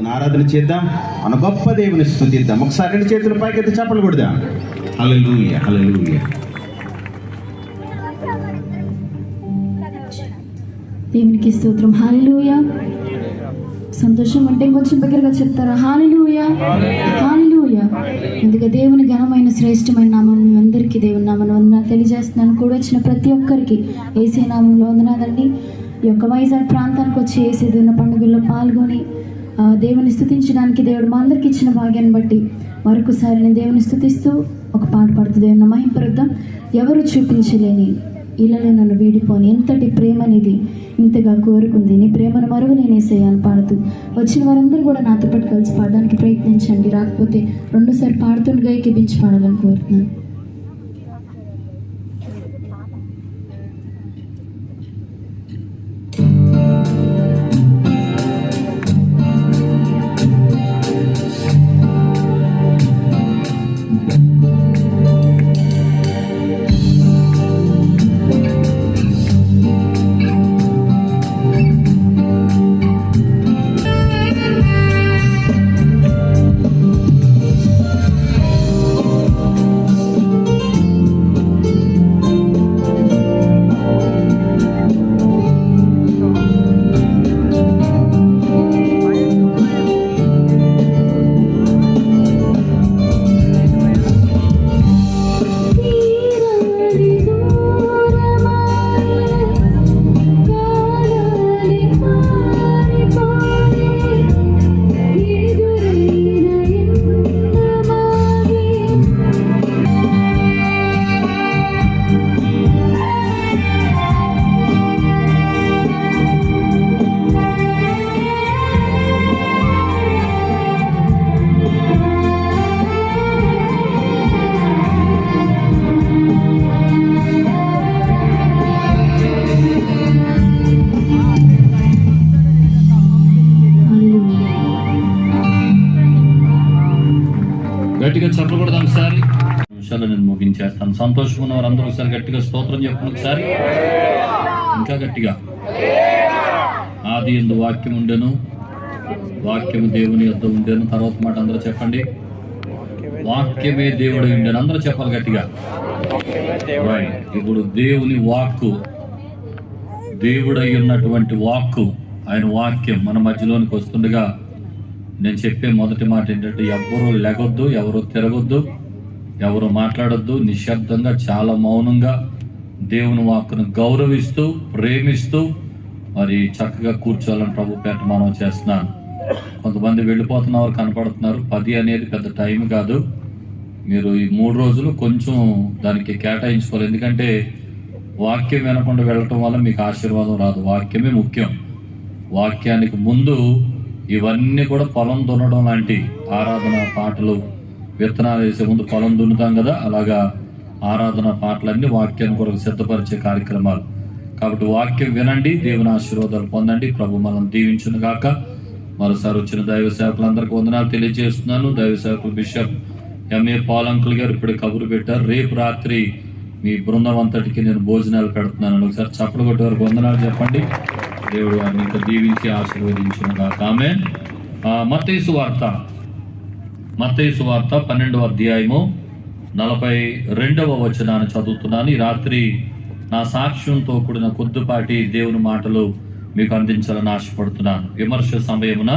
ఆరాధన చేద్దాం, మన గొప్ప దేవుని స్తుతిద్దాం. ఒకసారి రెండు చేతుల పైకెత్తి చప్పలు కొడదాం. హల్లెలూయా, హల్లెలూయా. దేవునికి స్తోత్రం. హల్లెలూయా. సంతోషం అంటే కొంచెం దగ్గరగా చెప్తారా? హల్లెలూయా, హల్లెలూయా. అందుకే దేవుని ఘనమైన శ్రేష్టమైన నామం మీ అందరికీ దేవుని నామం వందనాలు తెలియజేస్తున్నాను. కూడా వచ్చిన ప్రతి ఒక్కరికి యేసే నామంలో వందనాలండి. ఈ యొక్క వైజాగ్ ప్రాంతానికి వచ్చి యేసే దిన పండుగల్లో పాల్గొని దేవుని స్తుతించడానికి దేవుడు మా అందరికి ఇచ్చిన భాగ్యాన్ని బట్టి మరొకసారి నేను దేవుని స్తుతిస్తూ ఒక పాట పాడుతూ దేవుని మహింపరుద్దాం. ఎవరు చూపించలేని ఇళ్ళలో నన్ను వీడిపోని ఎంతటి ప్రేమ అనేది ఇంతగా కోరుకుంది, నీ ప్రేమను మరువలేనేసేయాలని పాడుతూ వచ్చిన వారందరూ కూడా నాతో పాటు కలిసి పాడడానికి ప్రయత్నించండి. రాకపోతే రెండోసారి పాడుతుండగా ఎక్కిపించి పాడాలని కోరుతున్నాను. గట్టిగా చెప్పలు కొడదాం ఒకసారి. నిమిషాలు నేను ముగించేస్తాను. సంతోషంగా ఉన్న వారందరూ ఒకసారి గట్టిగా స్తోత్రం చెప్పండి ఒకసారి, ఇంకా గట్టిగా. ఆది యందు వాక్యం ఉండెను, వాక్యము దేవుని యొద్ద ఉండెను. తర్వాత మాట అందరూ చెప్పండి, వాక్యమే దేవుడు ఉండెను. అందరూ చెప్పాలి గట్టిగా. ఇప్పుడు దేవుని వాక్కు, దేవుడై ఉన్నటువంటి వాక్కు, ఆయన వాక్యం మన మధ్యలోనికి వస్తుండగా నేను చెప్పే మొదటి మాట ఏంటంటే, ఎవరు లెగొద్దు, ఎవరు తిరగొద్దు, ఎవరు మాట్లాడొద్దు. నిశ్శబ్దంగా చాలా మౌనంగా దేవుని వాక్కును గౌరవిస్తూ ప్రేమిస్తూ మరి చక్కగా కూర్చోవాలని ప్రభు పేట మనం చేస్తున్నాను. కొంతమంది వెళ్ళిపోతున్నవారు కనపడుతున్నారు. 10 అనేది పెద్ద టైం కాదు. మీరు ఈ 3 రోజులు కొంచెం దానికి కేటాయించుకోవాలి. ఎందుకంటే వాక్యం వినకుండా వెళ్ళటం వల్ల మీకు ఆశీర్వాదం రాదు. వాక్యమే ముఖ్యం. వాక్యానికి ముందు ఇవన్నీ కూడా పొలం దున్నడం లాంటి ఆరాధన పాటలు, విత్తనాలు వేసే ముందు పొలం దున్నుతాం కదా, అలాగా ఆరాధన పాటలన్నీ వాక్యాన్ని కొరకు సిద్ధపరిచే కార్యక్రమాలు. కాబట్టి వాక్యం వినండి, దేవుని ఆశీర్వాదాలు పొందండి. ప్రభు మనం దీవించును గాక. మరోసారి వచ్చిన దైవ సేవకులందరికీ వందనాలు తెలియజేస్తున్నాను. దైవ సేవకులు బిషప్ ఎంఏ పాల్ అంకుల్ గారు ఇప్పుడే కబురు పెట్టారు. రేపు రాత్రి మీ బృందం అంతటికి నేను భోజనాలు పెడుతున్నాను. ఒకసారి చప్పలు కొట్టే వరకు వందనాలు చెప్పండి. దేవుడు వారిని ఇంకా దీవించి ఆశీర్వదించిన గాక. ఆమేన్. మత్తయి సువార్త 12వ అధ్యాయము 42వ వచనాన్ని చదువుతున్నాను. ఈ రాత్రి నా సాక్ష్యంతో కూడిన కొద్దిపాటి దేవుని మాటలు మీకు అందించాలని ఆశపడుతున్నాను. విమర్శ సమయమున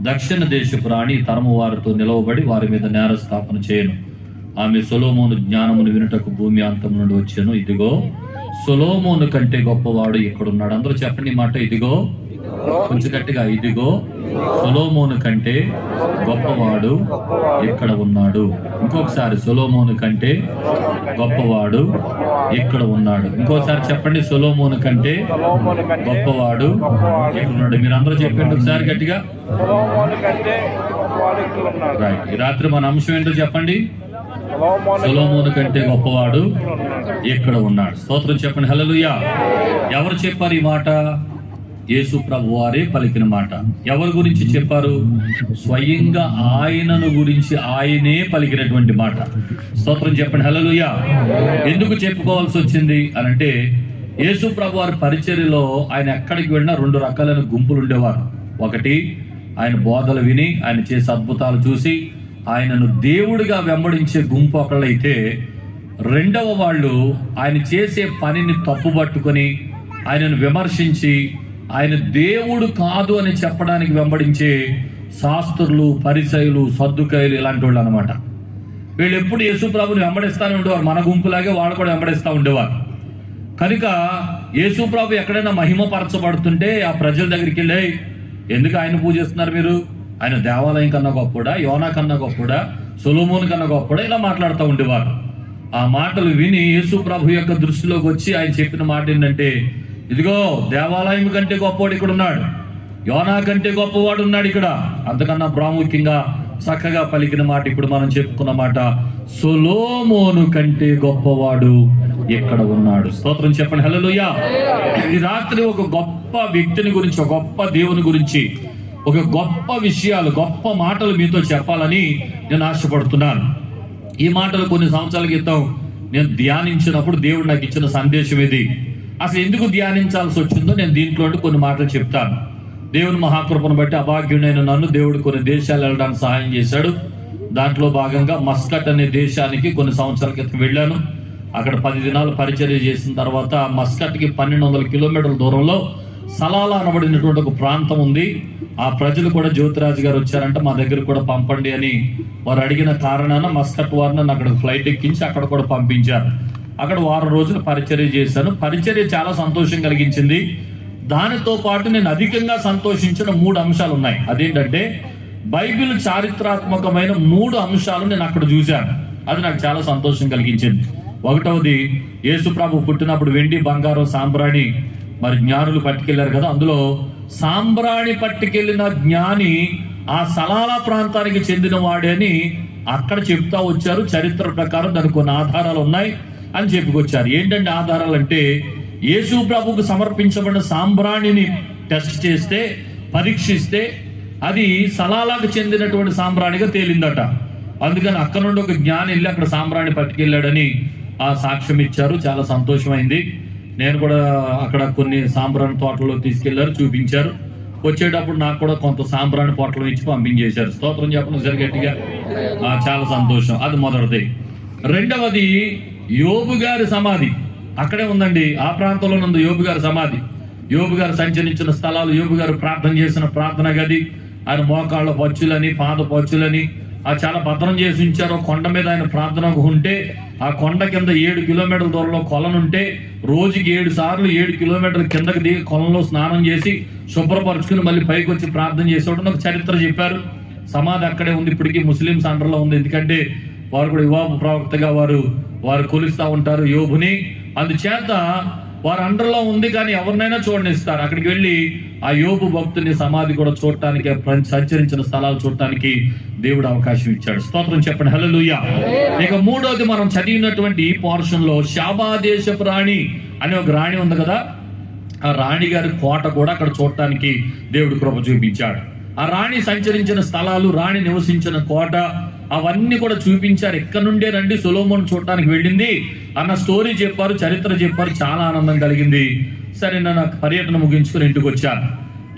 దక్షిణ దేశపు రాణి తరము వారితో నిలవబడి వారి మీద నేరస్థాపన చేయను. ఆమె సొలొమోను జ్ఞానమును వినుటకు భూమి అంతం నుండి వచ్చాను. ఇదిగో సొలొమోను కంటే గొప్పవాడు ఇక్కడున్నాడు. అందరూ చెప్పండి మాట. ఇదిగో, కొంచెం గట్టిగా. ఇదిగో సొలొమోను కంటే గొప్పవాడు ఇక్కడ ఉన్నాడు. ఇంకొకసారి, సొలొమోను కంటే గొప్పవాడు ఇక్కడ ఉన్నాడు. ఇంకోసారి చెప్పండి, సొలొమోను కంటే గొప్పవాడు ఇక్కడ ఉన్నాడు. మీరు అందరూ చెప్పండి ఒకసారి గట్టిగా. రైట్. ఈ రాత్రి మన అంశం ఏంటో చెప్పండి. సొలొమోను కంటే గొప్పవాడు ఇక్కడ ఉన్నాడు. స్తోత్రం చెప్పండి. హల్లెలూయా. ఎవరు చెప్పారు ఈ మాట? యేసు ప్రభు వారే పలికిన మాట. ఎవరి గురించి చెప్పారు? స్వయంగా ఆయనను గురించి ఆయనే పలికినటువంటి మాట. స్తోత్రం చెప్పండి. హల్లెలూయా. ఎందుకు చెప్పుకోవాల్సి వచ్చింది అనంటే, యేసు ప్రభు వారి పరిచర్యలో ఆయన ఎక్కడికి వెళ్ళినా 2 రకాలైన గుంపులు ఉండేవారు. ఒకటి ఆయన బోధలు విని, ఆయన చేసే అద్భుతాలు చూసి ఆయనను దేవుడిగా వెంబడించే గుంపు ఒకళ్ళైతే, రెండవ వాళ్ళు ఆయన చేసే పనిని తప్పుపట్టుకొని ఆయనను విమర్శించి ఆయన దేవుడు కాదు అని చెప్పడానికి వెంబడించే శాస్త్రులు, పరిసయులు, సద్దుకాయలు ఇలాంటి వాళ్ళు అనమాట. వీళ్ళు ఎప్పుడు యేసుప్రభుని వెంబడిస్తూనే ఉండేవారు. మన గుంపులాగే వాళ్ళు కూడా వెంబడిస్తూ ఉండేవారు. కనుక యేసుప్రభు ఎక్కడైనా మహిమపరచబడుతుంటే ఆ ప్రజల దగ్గరికి వెళ్ళి, ఎందుకు ఆయన పూజిస్తున్నారు మీరు? ఆయన దేవాలయం కన్నా గొప్పడా, యోనా కన్నా గొప్పడా, సొలొమోను కన్నా గొప్పడా, ఇలా మాట్లాడుతూ ఉండేవారు. ఆ మాటలు విని యేసుప్రభు యొక్క దృష్టిలోకి వచ్చి ఆయన చెప్పిన మాట ఏంటంటే, ఇదిగో దేవాలయం కంటే గొప్పవాడు ఇక్కడ ఉన్నాడు, యోనా కంటే గొప్పవాడు ఉన్నాడు ఇక్కడ. అంతకన్నా ప్రాముఖ్యంగా చక్కగా పలికిన మాట ఇప్పుడు మనం చెప్పుకున్న మాట, సొలొమోను కంటే గొప్పవాడు ఇక్కడ ఉన్నాడు. స్తోత్రం చెప్పండి, హల్లెలూయా. ఈ రాత్రి ఒక గొప్ప వ్యక్తిని గురించి, ఒక గొప్ప దేవుని గురించి, ఒక గొప్ప విషయాలు, గొప్ప మాటలు మీతో చెప్పాలని నేను ఆశపడుతున్నాను. ఈ మాటలు కొన్ని సంవత్సరాల క్రితం నేను ధ్యానించినప్పుడు దేవుడు నాకు ఇచ్చిన సందేశం ఇది. అసలు ఎందుకు ధ్యానించాల్సి వచ్చిందో నేను దీంట్లో కొన్ని మాటలు చెప్తాను. దేవుని మహాకృపను బట్టి అభాగ్యుడైన నన్ను దేవుడు కొన్ని దేశాలు వెళ్ళడానికి సహాయం చేశాడు. దాంట్లో భాగంగా మస్కట్ అనే దేశానికి కొన్ని సంవత్సరాల క్రితం వెళ్ళాను. అక్కడ 10 దినాలు పరిచర్య చేసిన తర్వాత మస్కట్కి 1200 కిలోమీటర్ల దూరంలో సలాలా అనబడినటువంటి ఒక ప్రాంతం ఉంది. ఆ ప్రజలు కూడా జ్యోతిరాజు గారు వచ్చారంటే మా దగ్గర కూడా పంపండి అని వారు అడిగిన కారణాన మస్కట్ వారిని నన్ను అక్కడ ఫ్లైట్ ఎక్కించి అక్కడ కూడా పంపించారు. అక్కడ 6 రోజులు పరిచర్య చేశాను. పరిచర్య చాలా సంతోషం కలిగించింది. దానితో పాటు నేను అధికంగా సంతోషించిన 3 అంశాలు ఉన్నాయి. అదేంటంటే బైబిల్ చారిత్రాత్మకమైన 3 అంశాలు నేను అక్కడ చూశాను. అది నాకు చాలా సంతోషం కలిగించింది. ఒకటవది, యేసుప్రభు పుట్టినప్పుడు వెండి, బంగారం, సాంబ్రాణి మరి జ్ఞానులు పట్టుకెళ్లారు కదా. అందులో సాంబ్రాణి పట్టుకెళ్లిన జ్ఞాని ఆ సలాలా ప్రాంతానికి చెందిన వాడే అని అక్కడ చెప్తా వచ్చారు. చరిత్ర ప్రకారం దానికి కొన్ని ఆధారాలు ఉన్నాయి అని చెప్పుకొచ్చారు. ఏంటంటే ఆధారాలు అంటే, యేసు ప్రభుకు సమర్పించబడిన సాంబ్రాణిని టెస్ట్ చేస్తే, పరీక్షిస్తే అది సలాలాకు చెందినటువంటి సాంబ్రాణిగా తేలిందట. అందుకని అక్కడ నుండి ఒక జ్ఞాని వెళ్ళి అక్కడ సాంబ్రాణి పట్టుకెళ్ళాడని ఆ సాక్ష్యం ఇచ్చారు. చాలా సంతోషమైంది. నేను కూడా అక్కడ కొన్ని సాంబ్రాణి తోటలో తీసుకెళ్లారు, చూపించారు. వచ్చేటప్పుడు నాకు కూడా కొంత సాంబ్రాణి పొట్టలు ఇచ్చి పంపించేశారు. స్తోత్రం చెప్పండి సరి గట్టిగా. చాలా సంతోషం. అది మొదటిది. రెండవది, యోబు గారి సమాధి అక్కడే ఉందండి. ఆ ప్రాంతంలో ఉంది యోబు గారి సమాధి. యోబు గారు సంచరించిన స్థలాలు, యోబు గారు ప్రార్థన చేసిన ప్రార్థన గది, ఆయన మోకాళ్ళ పచ్చులని, పాద పచ్చులని చాలా భద్రం చేసి ఉంచారు. కొండ మీద ఆయన ప్రార్థనకు ఉంటే, ఆ కొండ కింద 7 కిలోమీటర్ల దూరంలో కొలనుంటే రోజుకి 7 సార్లు 7 కిలోమీటర్ల కిందకి దిగి కొలంలో స్నానం చేసి శుభ్రపరుచుకుని మళ్ళీ పైకి వచ్చి ప్రార్థన చేసేవాడు ఒక చరిత్ర చెప్పారు. సమాధి అక్కడే ఉంది. ఇప్పటికీ ముస్లిమ్స్ అండర్లో ఉంది. ఎందుకంటే వారు కూడా యోబు ప్రవక్తగా వారు కొలుస్తూ ఉంటారు యోబుని. అందుచేత వారు అండర్లో ఉంది. కానీ ఎవరినైనా చూడనిస్తారు. అక్కడికి వెళ్ళి ఆ యోబు భక్తుని సమాధి కూడా చూడటానికి, సంచరించిన స్థలాలు చూడటానికి దేవుడు అవకాశం ఇచ్చాడు. స్తోత్రం చెప్పండి, హల్లెలూయా. ఇక మూడోది, మనం చదివినటువంటి ఈ పోర్షన్ లో షాబా దేశపు రాణి అనే ఒక రాణి ఉంది కదా. ఆ రాణి గారి కోట కూడా అక్కడ చూడటానికి దేవుడు కృప చూపించాడు. ఆ రాణి సంచరించిన స్థలాలు, రాణి నివసించిన కోట, అవన్నీ కూడా చూపించారు. ఎక్కడ నుండే రండి సొలొమోను చూడటానికి వెళ్ళింది అన్న స్టోరీ చెప్పారు, చరిత్ర చెప్పారు. చాలా ఆనందం కలిగింది. సరే, నాకు పర్యటన ముగించుకుని ఇంటికి వచ్చాను.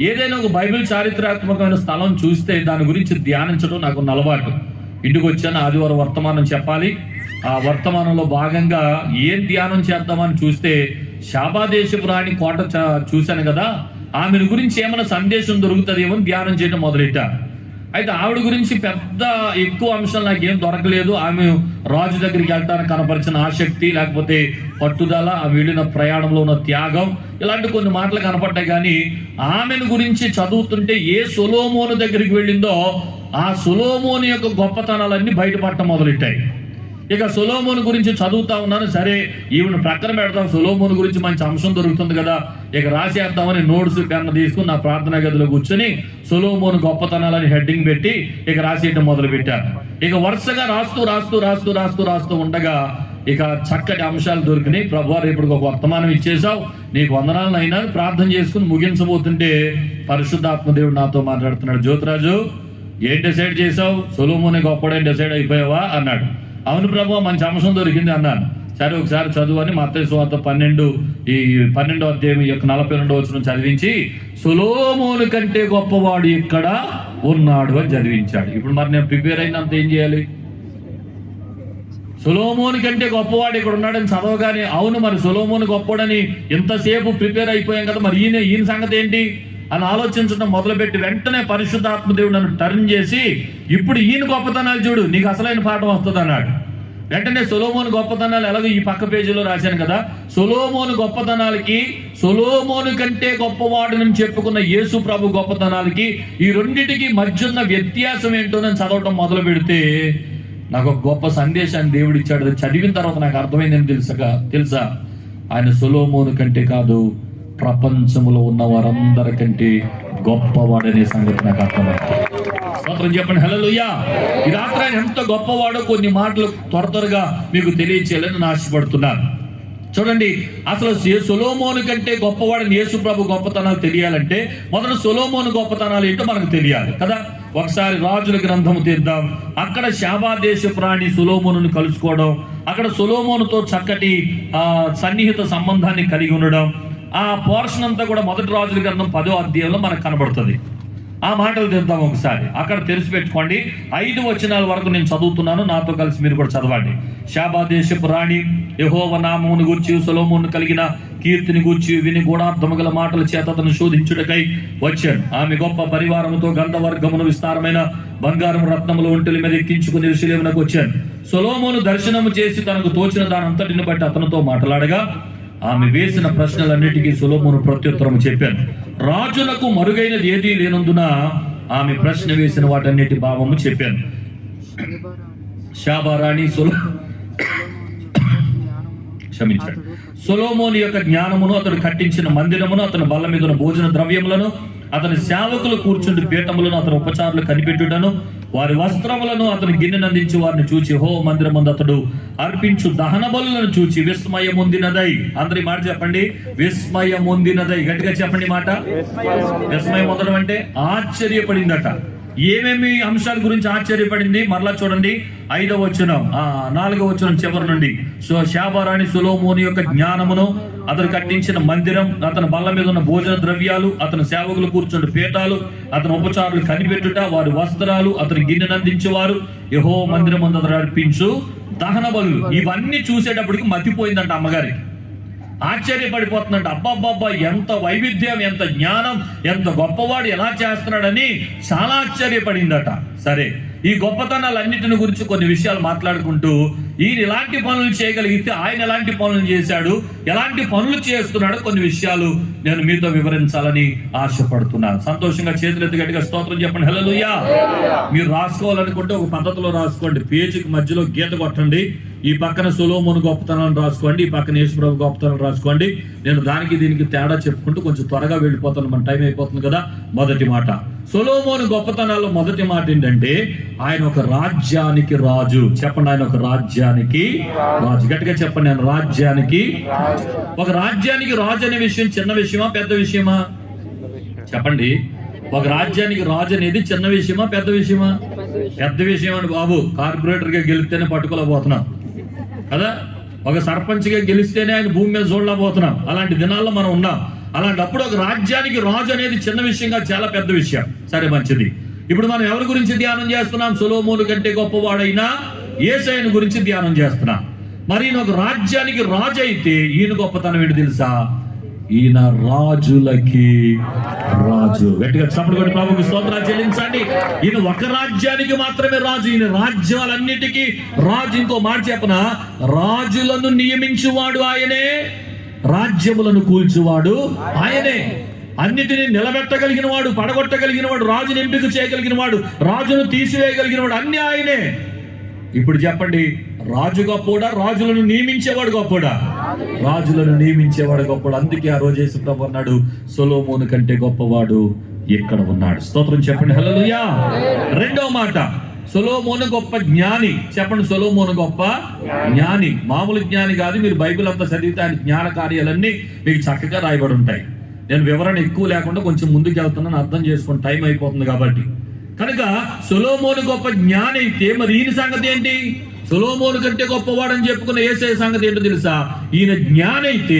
ఏదైనా ఒక బైబిల్ చారిత్రాత్మకమైన స్థలం చూస్తే దాని గురించి ధ్యానించడం నాకు అలవాటు. ఇంటికి వచ్చాను, ఆదివారం వర్తమానం చెప్పాలి. ఆ వర్తమానంలో భాగంగా ఏం ధ్యానం చేద్దామని చూస్తే షాబా దేశపు రాణి కోట చూశాను కదా. ఆమెను గురించి ఏమైనా సందేశం దొరుకుతుందేమో ధ్యానం చేయడం మొదలెట్టా. అయితే ఆవిడ గురించి పెద్ద ఎక్కువ అంశాలు నాకేం దొరకలేదు. ఆమె రాజు దగ్గరికి వెళ్ళడానికి కనపరిచిన ఆసక్తి, లేకపోతే పట్టుదల, ఆ వెళ్ళిన ప్రయాణంలో ఉన్న త్యాగం, ఇలాంటి కొన్ని మాటలు కనపడ్డాయి. కానీ ఆమెను గురించి చదువుతుంటే ఏ సొలొమోను దగ్గరికి వెళ్ళిందో ఆ సొలొమోను యొక్క గొప్పతనాలన్నీ బయటపడటం మొదలెట్టాయి. ఇక సొలొమోను గురించి చదువుతా ఉన్నాను. సరే, ఈవిని ప్రక్కన పెడతాం, సొలొమోను గురించి మంచి అంశం దొరుకుతుంది కదా, ఇక రాసేద్దామని నోట్స్ పెన్ను తీసుకుని నా ప్రార్థనా గదిలో కూర్చొని సొలొమోను గొప్పతనాలని హెడ్డింగ్ పెట్టి ఇక రాసేయటం మొదలు పెట్టాను. ఇక వరుసగా రాస్తూ ఉండగా ఇక చక్కటి అంశాలు దొరికినాయి. ప్రభువా, ఇప్పుడు ఒక వర్తమానం ఇచ్చేసావు, నీకు వందనాలను అయినా ప్రార్థన చేసుకుని ముగించబోతుంటే పరిశుద్ధాత్మ దేవుడు నాతో మాట్లాడుతున్నాడు. జ్యోతిరాజు, ఏం డిసైడ్ చేసావు? సొలొమోను గొప్పడని డిసైడ్ అయిపోయావా అన్నాడు. అవును ప్రభు, మంచి అంశం దొరికింది అన్నాను. సరే ఒకసారి చదువు అని మత్తయి సువార్త 12వ అధ్యాయం యొక్క 42వ వచనం చదివించి సొలొమోను కంటే గొప్పవాడు ఇక్కడ ఉన్నాడు అని చదివించాడు. ఇప్పుడు మరి నేను ప్రిపేర్ అయినంత ఏం చేయాలి? సొలొమోను కంటే గొప్పవాడు ఇక్కడ ఉన్నాడని చదవగానే అవును మరి సొలొమోను గొప్పవాడని ఎంతసేపు ప్రిపేర్ అయిపోయాం కదా, మరి ఈయన సంగతి ఏంటి అని ఆలోచించడం మొదలుపెట్టి వెంటనే పరిశుద్ధాత్మ దేవుడు నన్ను టర్న్ చేసి ఇప్పుడు ఈయన గొప్పతనాలు చూడు, నీకు అసలైన పాఠం వస్తుంది అన్నాడు. వెంటనే సొలొమోను గొప్పతనాలు ఎలాగో ఈ పక్క పేజీలో రాశాను కదా, సొలొమోను గొప్పతనాలకి సొలొమోను కంటే గొప్పవాడునని చెప్పుకున్న యేసు ప్రభు గొప్పతనాలకి ఈ రెండిటికి మధ్య ఉన్న వ్యత్యాసం ఏంటో నేను చదవటం మొదలు పెడితే నాకు ఒక గొప్ప సందేశాన్ని దేవుడు ఇచ్చాడు. అది చదివిన తర్వాత నాకు అర్థమైందని తెలుసా ఆయన సొలొమోను కంటే కాదు, ప్రపంచంలో ఉన్న వారందరికంటే గొప్పవాడనే సంగతి నాకు అర్థమైంది. స్తోత్రం చెప్పండి, హల్లెలూయా. ఈ రాత్రి ఆయన ఎంత గొప్పవాడో కొన్ని మాటలు త్వరగా మీకు తెలియచేయాలని ఆశపడుతున్నాను. చూడండి, అసలు సొలొమోను కంటే గొప్పవాడని యేసు ప్రభు గొప్పతనాలు తెలియాలంటే మొదట సొలొమోను గొప్పతనాలు ఏంటో మనకు తెలియాలి కదా. ఒకసారి రాజుల గ్రంథము తీద్దాం. అక్కడ శాబా దేశపు రాణి సొలొమోనును కలుసుకోవడం, అక్కడ సొలొమోనుతో చక్కటి సన్నిహిత సంబంధాన్ని కలిగి ఉండడం, ఆ పోర్షన్ అంతా కూడా మొదటి రాజుల గ్రంథం 10వ అధ్యాయంలో మనకు కనబడుతుంది. ఆ మాటలు తెద్దాం ఒకసారి. అక్కడ తెలిసి పెట్టుకోండి, 5 వచనాల వరకు నేను చదువుతున్నాను, నాతో కలిసి మీరు కూడా చదవండి. శాబా దేశపు రాణి యెహోవా నామమును గూర్చి సొలొమోను కలిగిన కీర్తిని గూర్చి విని గూఢార్థము గల మాటల చేత అతను శోధించుటకై వచ్చాడు. ఆమె గొప్ప పరివారముతో గంధవర్గమును విస్తారమైన బంగారం రత్నముల ఒంటెల మీద ఎక్కించుకుని యెరూషలేమునకు వచ్చాడు. సొలొమోను దర్శనము చేసి తనకు తోచిన దానంతటిని బట్టి అతనితో మాట్లాడగా ఆమె వేసిన ప్రశ్నలన్నిటికీ సొలొమోను ప్రత్యుత్తరం చెప్పాను. రాజులకు మరుగైనది ఏదీ లేనందున ఆమె ప్రశ్న వేసిన వాటన్నిటి భావము చెప్పాను. శాబా రాణి క్షమించాడు సొలొమోను యొక్క జ్ఞానమును, అతడు కట్టించిన మందిరమును, అతని బల్ల మీద ఉన్న భోజన ద్రవ్యములను, అతని సేవకులు కూర్చుండి పీఠములను, అతని ఉపచారులు కనిపెట్టుటను, వారి వస్త్రములను, అతని గిన్నెను అందించి వారిని చూచి యెహోవా మందిరమందు అతడు అర్పించు దహన బలులను చూచి విస్మయముందినదై. అందరి మాట చెప్పండి, విస్మయముందినదై. గట్టిగా చెప్పండి మాట. విస్మయం పొందడం అంటే ఆశ్చర్యపడిందట. ఏమేమి అంశాల గురించి ఆశ్చర్యపడింది మరలా చూడండి. 5వ వచనం 4వ వచనం చివరి నుండి. శాబా రాణి సొలొమోను యొక్క జ్ఞానమును, అతను కట్టించిన మందిరం, అతని బల్ల మీద ఉన్న భోజన ద్రవ్యాలు, అతని సేవకులు కూర్చుంటే పీఠాలు, అతని ఉపచారులు కనిపెట్టుట, వారి వస్త్రాలు, అతని గిన్నెను అందించేవారు, యెహోవా మందిరం అందు అతడు అర్పించు దహన బలులు. ఇవన్నీ చూసేటప్పటికి మతిపోయిందంట అమ్మగారికి. ఆశ్చర్యపడిపోతుందంట. అబ్బాబ్బా, ఎంత వైవిధ్యం, ఎంత జ్ఞానం, ఎంత గొప్పవాడు, ఎలా చేస్తున్నాడని చాలా ఆశ్చర్యపడిందట. సరే, ఈ గొప్పతనాలన్నిటిని గురించి కొన్ని విషయాలు మాట్లాడుకుంటూ ఈయన ఎలాంటి పనులు చేయగలిగితే ఆయన ఎలాంటి పనులు చేశాడు, ఎలాంటి పనులు చేస్తున్నాడో కొన్ని విషయాలు నేను మీతో వివరించాలని ఆశపడుతున్నాను. సంతోషంగా చేతులెత్తి గట్టిగా స్తోత్రం చెప్పండి, హల్లెలూయా. మీరు రాసుకోవాలనుకుంటే ఒక పద్ధతిలో రాసుకోండి. పేజీకి మధ్యలో గీత కొట్టండి. ఈ పక్కన సొలొమోను గొప్పతనాన్ని రాసుకోండి, ఈ పక్కన యేసు ప్రభు గొప్పతనాన్ని రాసుకోండి. నేను దానికి దీనికి తేడా చెప్పుకుంటూ కొంచెం త్వరగా వెళ్ళిపోతాను, మన టైం అయిపోతుంది కదా. మొదటి మాట, సొలొమోను గొప్పతనాల్లో మొదటి మాట ఏంటంటే ఆయన ఒక రాజ్యానికి రాజు. చెప్పండి, ఆయన ఒక రాజ్యానికి రాజు. గట్టిగా చెప్పండి, ఆయన రాజ్యానికి. ఒక రాజ్యానికి రాజు అనే విషయం చిన్న విషయమా పెద్ద విషయమా? చెప్పండి. ఒక రాజ్యానికి రాజు అనేది చిన్న విషయమా పెద్ద విషయమా? పెద్ద విషయం అని బాబు. కార్పొరేటర్ గా గెలిస్తేనే పట్టుకోలేకపోతున్నాం కదా, ఒక సర్పంచ్ గా గెలిస్తేనే ఆయన భూమి మీద చూడలేకపోతున్నాం. అలాంటి దినాల్లో మనం ఉన్నాం. అలాంటప్పుడు ఒక రాజ్యానికి రాజు అనేది చిన్న విషయంగా చాలా పెద్ద విషయం. సరే, మంచిది. ఇప్పుడు మనం ఎవరి గురించి ధ్యానం చేస్తున్నాం? సొలొమోను కంటే గొప్పవాడైన యేసయ్యను గురించి ధ్యానం చేస్తున్నాం. మరి ఈయన ఒక రాజ్యానికి రాజు అయితే ఈయన గొప్పతనం ఏంటి తెలుసా? ఈయన రాజులకి రాజు. గట్టిగా చప్పట్లు కొట్టి ప్రభువుకి స్తోత్రాలు చెల్లించండి. ఈయన ఒక రాజ్యానికి మాత్రమే రాజు, ఈయన రాజ్యాలన్నిటికీ రాజు. ఇంకో మాట చెప్పనా, రాజులను నియమించువాడు ఆయనే, రాజ్యములను కూల్చువాడు ఆయనే. అన్నిటినీ నిలబెట్టగలిగిన వాడు, పడగొట్టగలిగిన వాడు, రాజును ఎంపిక చేయగలిగిన వాడు, రాజును తీసివేయగలిగిన వాడు, అన్ని ఆయనే. ఇప్పుడు చెప్పండి, రాజు గొప్పోడా, రాజులను నియమించేవాడు గొప్పోడా? రాజులను నియమించేవాడు గొప్పవాడు. అందుకే ఆ రోజు యేసు ప్రభు అన్నాడు, సొలొమోను కంటే గొప్పవాడు ఇక్కడ ఉన్నాడు. స్తోత్రం చెప్పండి, హల్లెలూయా. రెండవ మాట, సొలొమోను గొప్ప జ్ఞాని. చెప్పండి, సొలొమోను గొప్ప జ్ఞాని. మామూలు జ్ఞాని కాదు. మీరు బైబిల్ అంతా చదివితే ఆయన జ్ఞాన కార్యాలన్నీ మీకు చక్కగా రాయబడి ఉంటాయి. నేను వివరణ ఎక్కువ లేకుండా కొంచెం ముందుకు వెళ్తున్నాను, అర్థం చేసుకుని టైం అయిపోతుంది కాబట్టి. కనుక సొలొమోను గొప్ప జ్ఞాని అయితే మరి ఈయన సంగతి ఏంటి? సొలొమోను కంటే గొప్పవాడని చెప్పుకున్న యేసయ్య సంగతి ఏంటో తెలుసా? ఈయన జ్ఞానైతే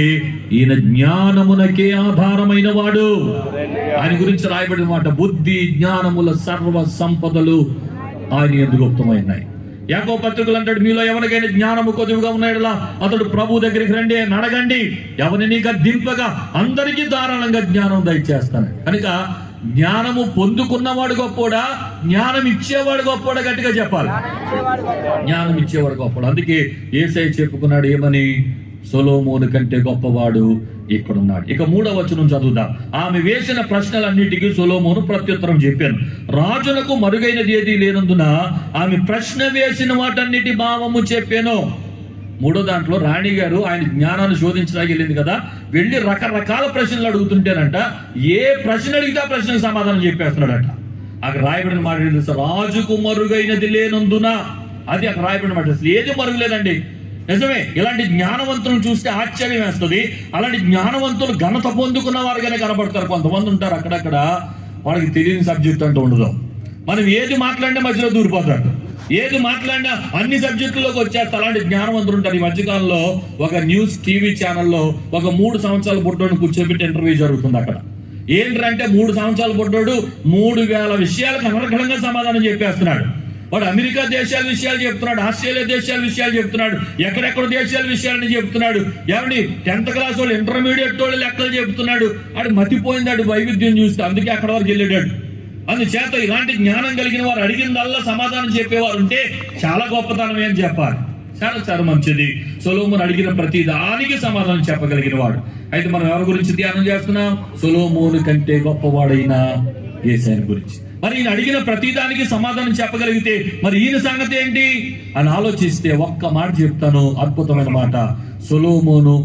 ఈయన జ్ఞానమునకే ఆధారమైన వాడు. ఆయన గురించి రాయబడిన మాట, బుద్ధి జ్ఞానముల సర్వ సంపదలు ఆయన యందు గుప్తమైనాయి. యాకోబు పత్రికలు అంటాడు, మీలో ఎవరికైనా జ్ఞానము కొద్దిగా ఉన్నాడులా అతడు ప్రభు దగ్గరికి రండి అని అడగండి, ఎవరిని దింపగా అందరికీ ధారాళంగా జ్ఞానం దయచేస్తాను. కనుక జ్ఞానము పొందుకున్నవాడు గొప్పోడా, జ్ఞానం ఇచ్చేవాడు గొప్పోడా? గట్టిగా చెప్పాలి. జ్ఞానం ఇచ్చేవాడు గొప్పవాడు. అందుకే యేసయ్య చెప్పుకున్నాడు ఏమని? సొలొమోను కంటే గొప్పవాడు ఇక్కడున్నాడు. ఇక 3వ వచనం చదువుదాం. ఆమె వేసిన ప్రశ్నలన్నిటికీ సొలొమోను ప్రత్యుత్తరం చెప్పాను. రాజులకు మరుగైనది ఏదీ లేనందున ఆమె ప్రశ్న వేసిన వాటన్నిటి భావము చెప్పాను. 3వ దాంట్లో రాణి గారు ఆయన జ్ఞానాన్ని శోధించడానికి వెళ్ళింది కదా, వెళ్ళి రకరకాల ప్రశ్నలు అడుగుతుంటేనంట, ఏ ప్రశ్న అడిగితే ఆ ప్రశ్నకు సమాధానం చెప్పేస్తున్నాడట. అక్కడ రాయబడిన మాట తెలుసు, రాజుకు మరుగైనది లేనందున. అది అక్కడ రాయబడిన మాట. అసలు ఏది మరుగులేదండి. నిజమే, ఇలాంటి జ్ఞానవంతులను చూస్తే ఆశ్చర్యం వేస్తుంది. అలాంటి జ్ఞానవంతులు ఘనత పొందుకున్న వారుగానే కనబడతారు. కొంతమంది ఉంటారు అక్కడక్కడ, వాళ్ళకి తెలియని సబ్జెక్ట్ అంటూ ఉండదు. మనం ఏది మాట్లాడినా మధ్యలో దూరిపోతాడు, ఏది మాట్లాడినా అన్ని సబ్జెక్టుల్లోకి వచ్చేస్తారు. అలాంటి జ్ఞానవంతులు ఉంటారు. ఈ మధ్యకాలంలో ఒక న్యూస్ టీవీ ఛానల్లో ఒక 3 సంవత్సరాల బుడ్డోడు కూర్చోబెట్టి ఇంటర్వ్యూ జరుగుతుంది. అక్కడ ఏంటంటే 3 సంవత్సరాల బుడ్డోడు 3000 విషయాలకు అనర్గళంగా సమాధానం చెప్పేస్తున్నాడు. వాడు అమెరికా దేశాల విషయాలు చెప్తున్నాడు, ఆస్ట్రేలియా దేశాల విషయాలు చెప్తున్నాడు, ఎక్కడెక్కడ దేశాల విషయాలని చెప్తున్నాడు. ఏమండి 10th క్లాస్ వాళ్ళు, ఇంటర్మీడియట్ వాళ్ళు లెక్కలు చెప్తున్నాడు. ఆడు మతిపోయిందాడు వైవిధ్యం చూస్తే, అందుకే అక్కడ వరకు వెళ్ళాడు. అందుచేత ఇలాంటి జ్ఞానం కలిగిన వారు అడిగిందల్లా సమాధానం చెప్పేవారు ఉంటే చాలా గొప్పతనమే అని చెప్పాలి. చాలా చాలా మంచిది. సొలొమోను అడిగిన ప్రతి దానికి సమాధానం చెప్పగలిగిన వాడు. అయితే మనం ఎవరి గురించి ధ్యానం చేస్తున్నాం? సొలొమోను కంటే గొప్పవాడైన యేసయ్య గురించి. మరి ఈయన అడిగిన ప్రతిదానికి సమాధానం చెప్పగలిగితే మరి ఈయన సంగతి ఏంటి అని ఆలోచిస్తే ఒక్క మాట చెప్తాను, అద్భుతమైన మాట. సొలొమోను